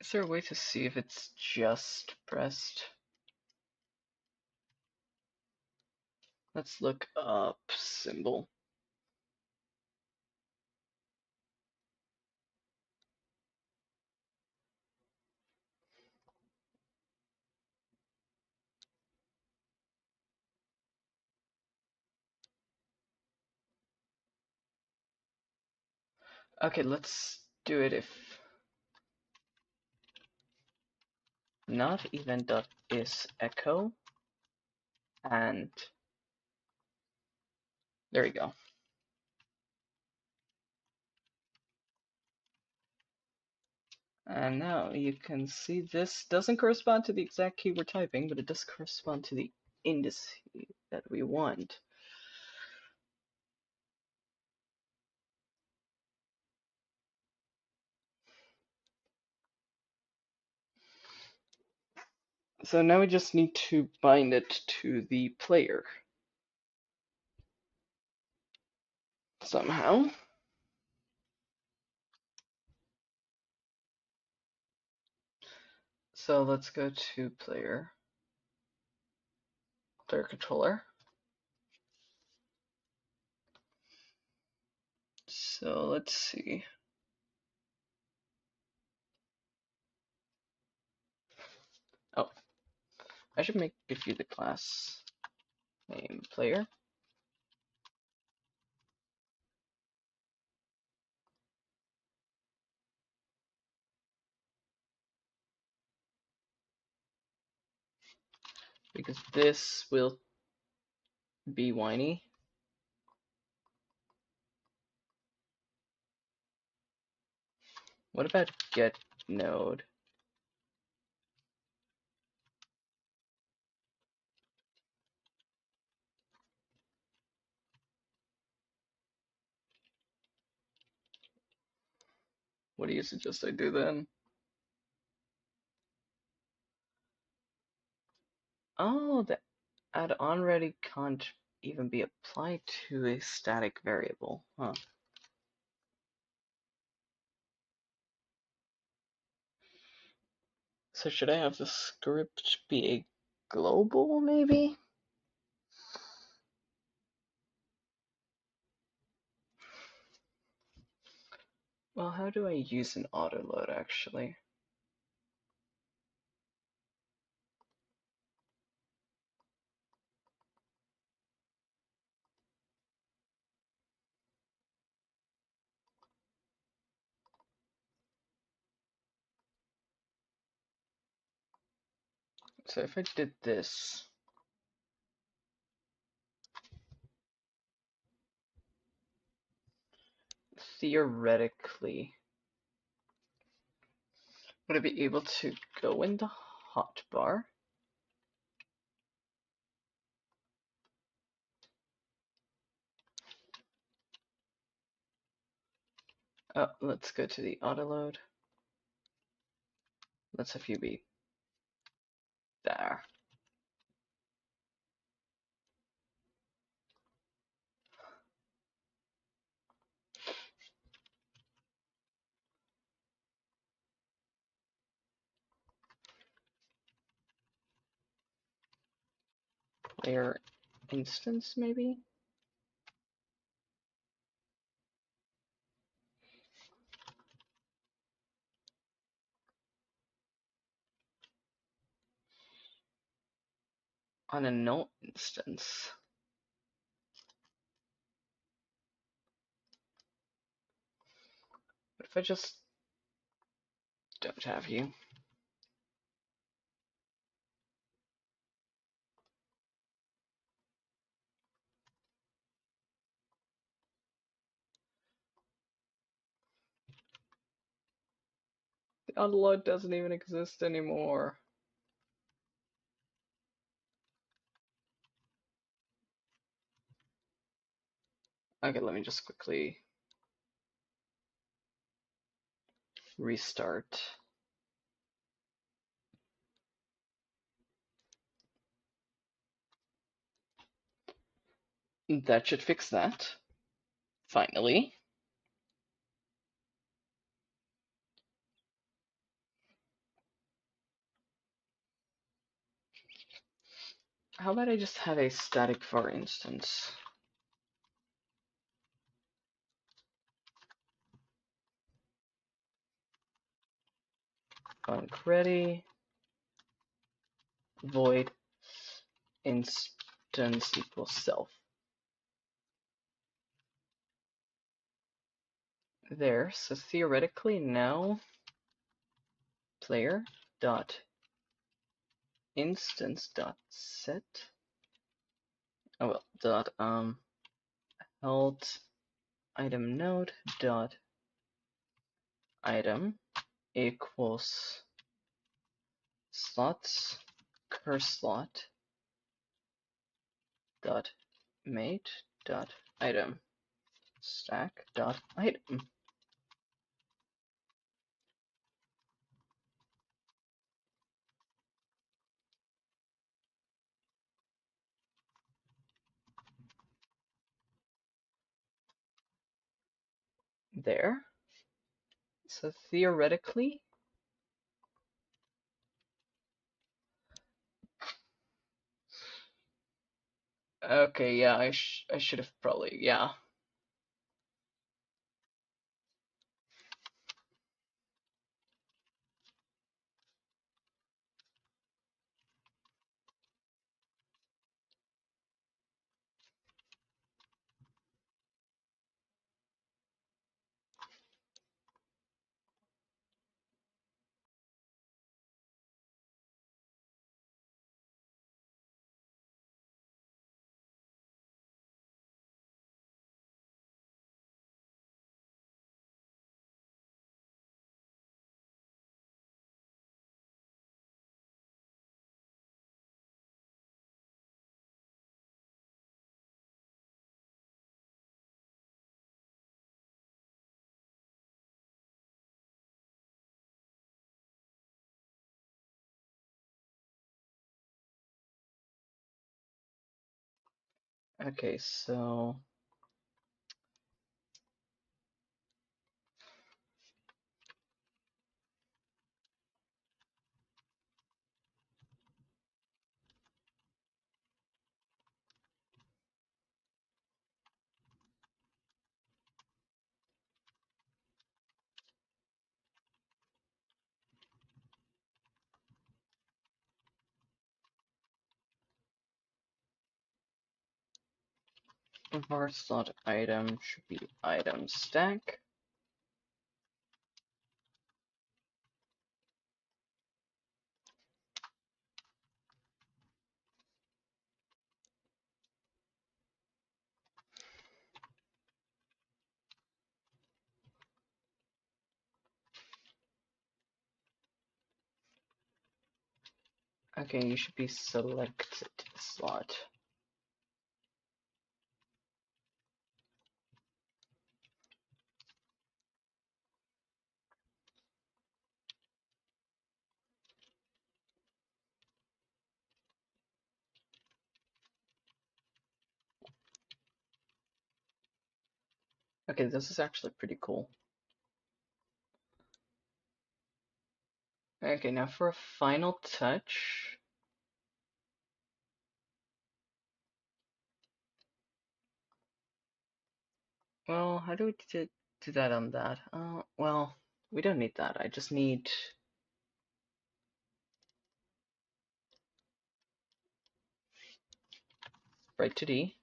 Is there a way to see if it's just pressed? Let's look up symbol. Okay, let's do it if not event.is echo, and there we go. And now you can see this doesn't correspond to the exact key we're typing, but it does correspond to the index that we want. So now we just need to bind it to the player somehow. So let's go to player controller. So let's see. Oh, I should give you the class name player. Because this will be whiny. What about get node? What do you suggest I do then? Oh, the add onReady can't even be applied to a static variable. Huh. So should I have the script be a global, maybe? Well, how do I use an autoload, actually? So if I did this, theoretically, would I be able to go in the hotbar? Oh, let's go to the autoload. Let's have you be there. Player instance, maybe? On a null instance. What if I just don't have you? The autoload doesn't even exist anymore. Okay, let me just quickly restart. That should fix that. Finally. How about I just have a static var instance? Func ready, void instance equals self. There, so theoretically now player dot instance dot set, oh well, dot held item node dot item equals slots cur slot dot mate dot item stack dot item. There. So theoretically, okay, yeah, I should have probably, yeah. Okay, so var slot item should be item stack. Okay, you should be selected slot. Okay, this is actually pretty cool. Okay, now for a final touch. Well, how do we do that on that? Well, we don't need that. I just need write to D.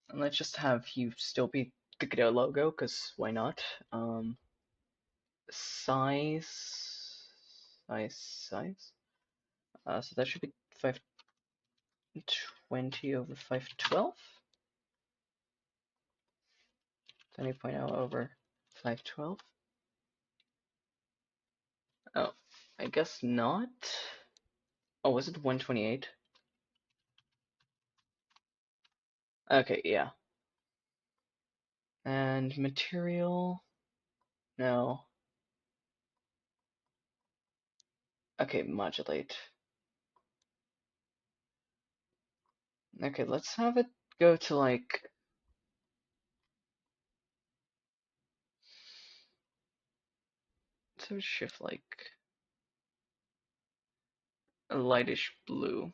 And let's just have you still be the Godot logo, because why not? Size. So that should be 520 over 512. 20.0 over 512. Oh, I guess not. Oh, was it 128? Okay, yeah. And material, no. Okay, modulate. Okay, let's have it go to like So shift like a lightish blue,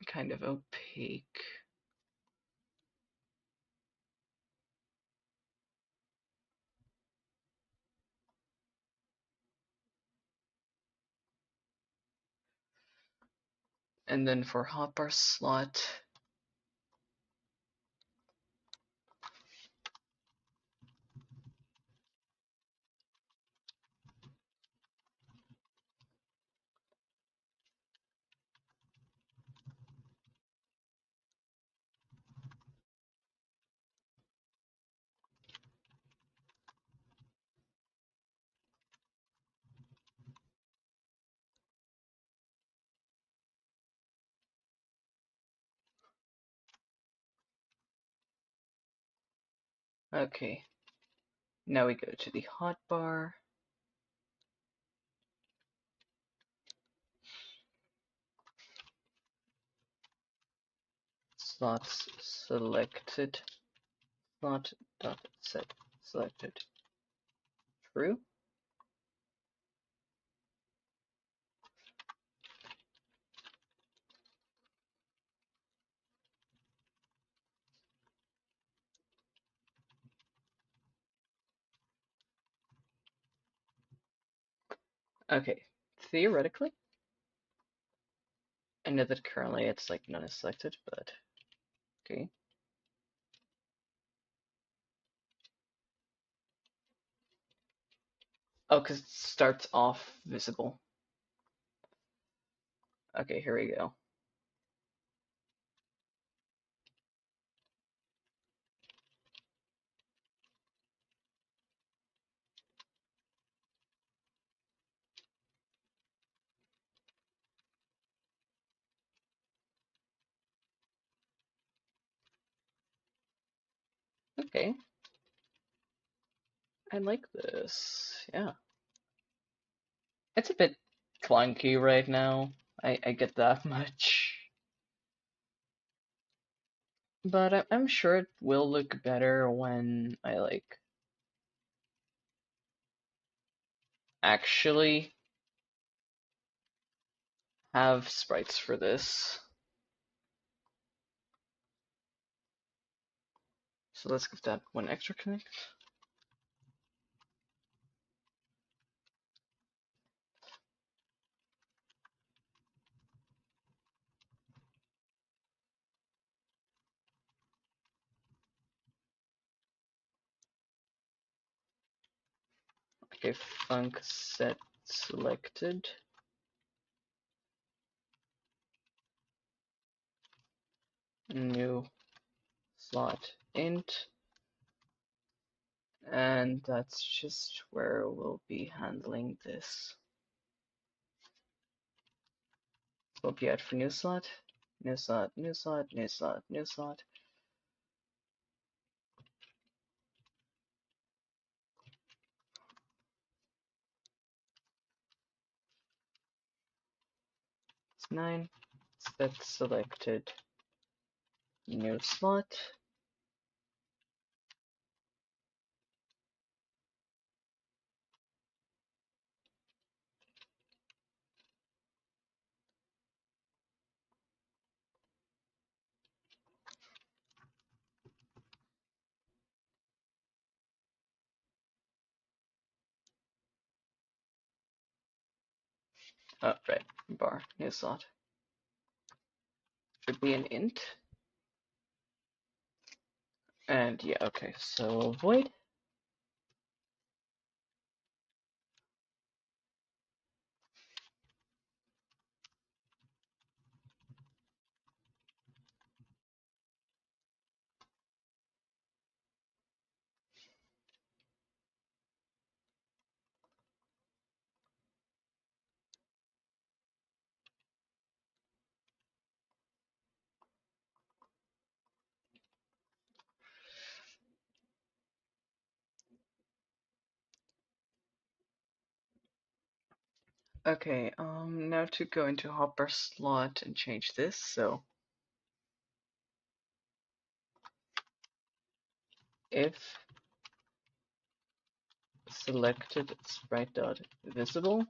kind of opaque. And then for hotbar slot, okay. Now we go to the hotbar. Slots selected. Slot dot set selected. True. Okay. Theoretically, I know that currently it's like none is selected, but okay. Oh, because it starts off visible. Okay, here we go. Okay, I like this. Yeah. It's a bit clunky right now. I get that much. But I'm sure it will look better when I like actually have sprites for this. So let's give that one extra connect. Okay, func set selected. New slot int. And that's just where we'll be handling this. We'll be out for new slot, new slot, new slot, new slot, new slot. It's 9. Set selected. New slot. Oh, right. Bar. New slot. Should be an int. And yeah, okay. So void. Okay, now to go into hopper slot and change this. So if selected sprite dot visible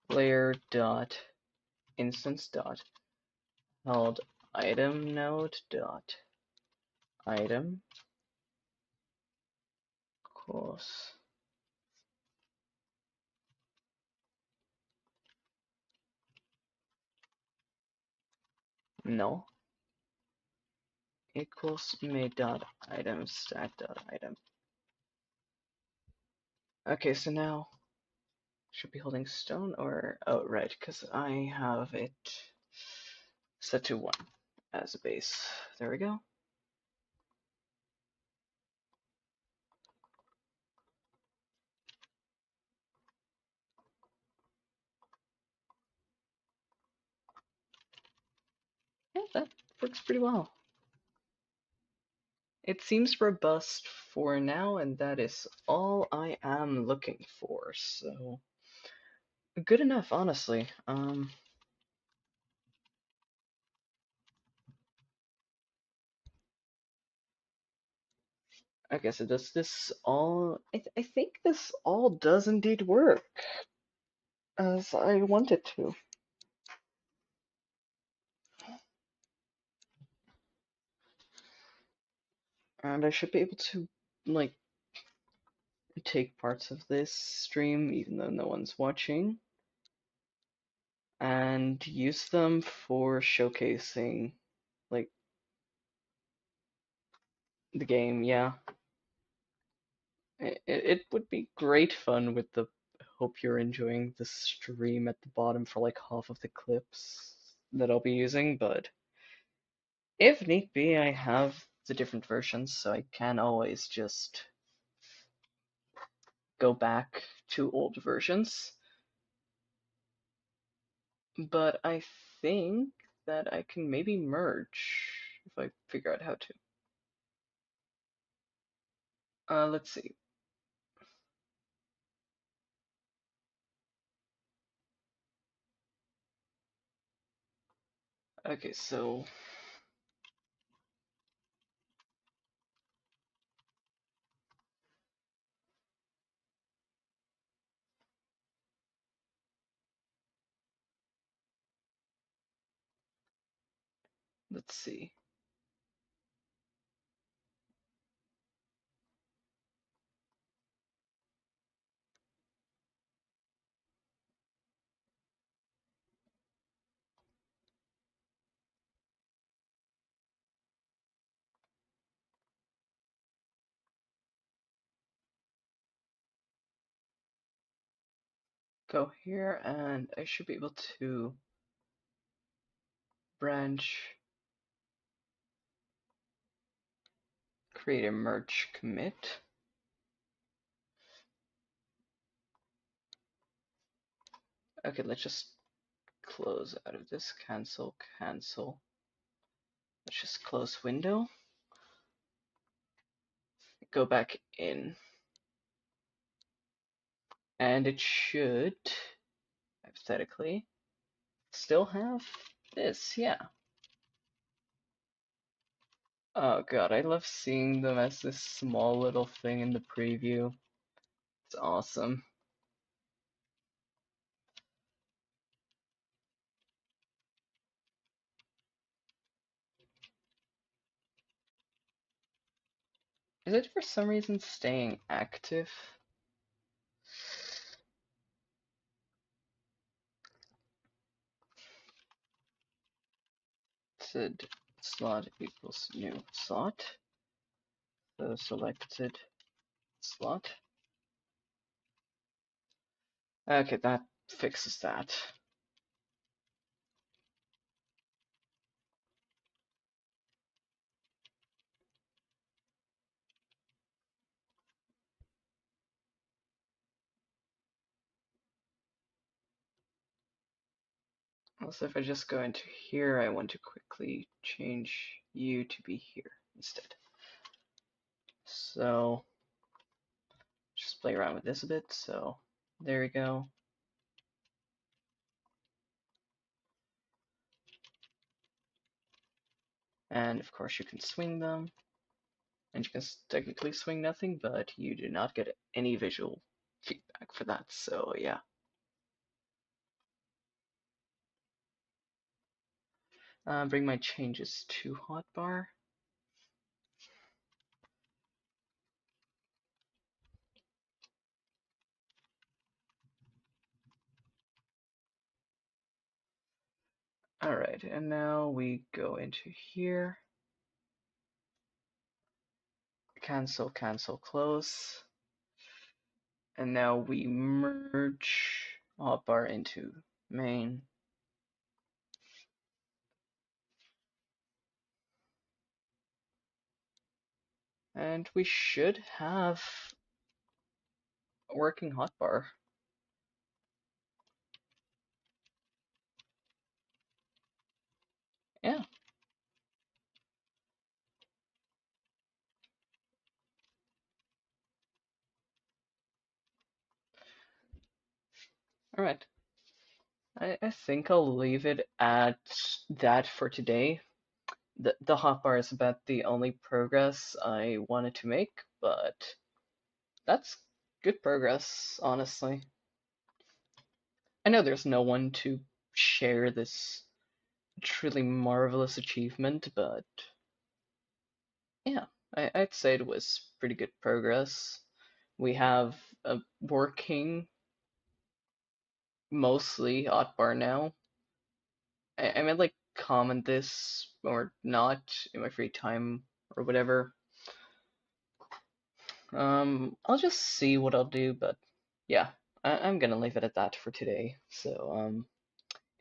layer dot instance dot held item node dot item equals null equals made dot item stack dot item. Okay, so now should be holding stone or oh right, because I have it set to 1 as a base. There we go. Yeah, that works pretty well. It seems robust for now, and that is all I am looking for, so good enough, honestly. Okay, so does this all... I think this all does indeed work, as I want it to. And I should be able to, like, take parts of this stream, even though no one's watching, and use them for showcasing, like, the game, yeah. It would be great fun with the hope you're enjoying the stream at the bottom for like half of the clips that I'll be using, but if need be, I have the different versions, so I can always just go back to old versions. But I think that I can maybe merge if I figure out how to. Let's see. Okay, so let's see. Go here, and I should be able to branch, create a merge commit. Okay, let's just close out of this, cancel, cancel. Let's just close window, go back in, and it should, hypothetically, still have this, yeah. Oh god, I love seeing them as this small little thing in the preview. It's awesome. Is it for some reason staying active? Said slot equals new slot. So selected slot. Okay, that fixes that. Also, if I just go into here, I want to quickly change you to be here instead. So just play around with this a bit. So there we go. And of course you can swing them. and you can technically swing nothing, but you do not get any visual feedback for that. So yeah. Bring my changes to hotbar. All right, and now we go into here. Cancel, cancel, close. And now we merge hotbar into main. And we should have a working hotbar. Yeah. All right. I think I'll leave it at that for today. The hotbar is about the only progress I wanted to make, but that's good progress, honestly. I know there's no one to share this truly marvelous achievement, but yeah, I'd say it was pretty good progress. We have a working mostly hotbar now. I might like comment this or not in my free time or whatever. I'll just see what I'll do, but yeah, I'm gonna leave it at that for today. So,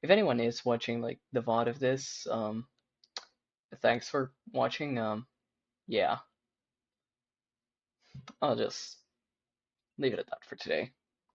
if anyone is watching like the VOD of this, thanks for watching. Yeah, I'll just leave it at that for today.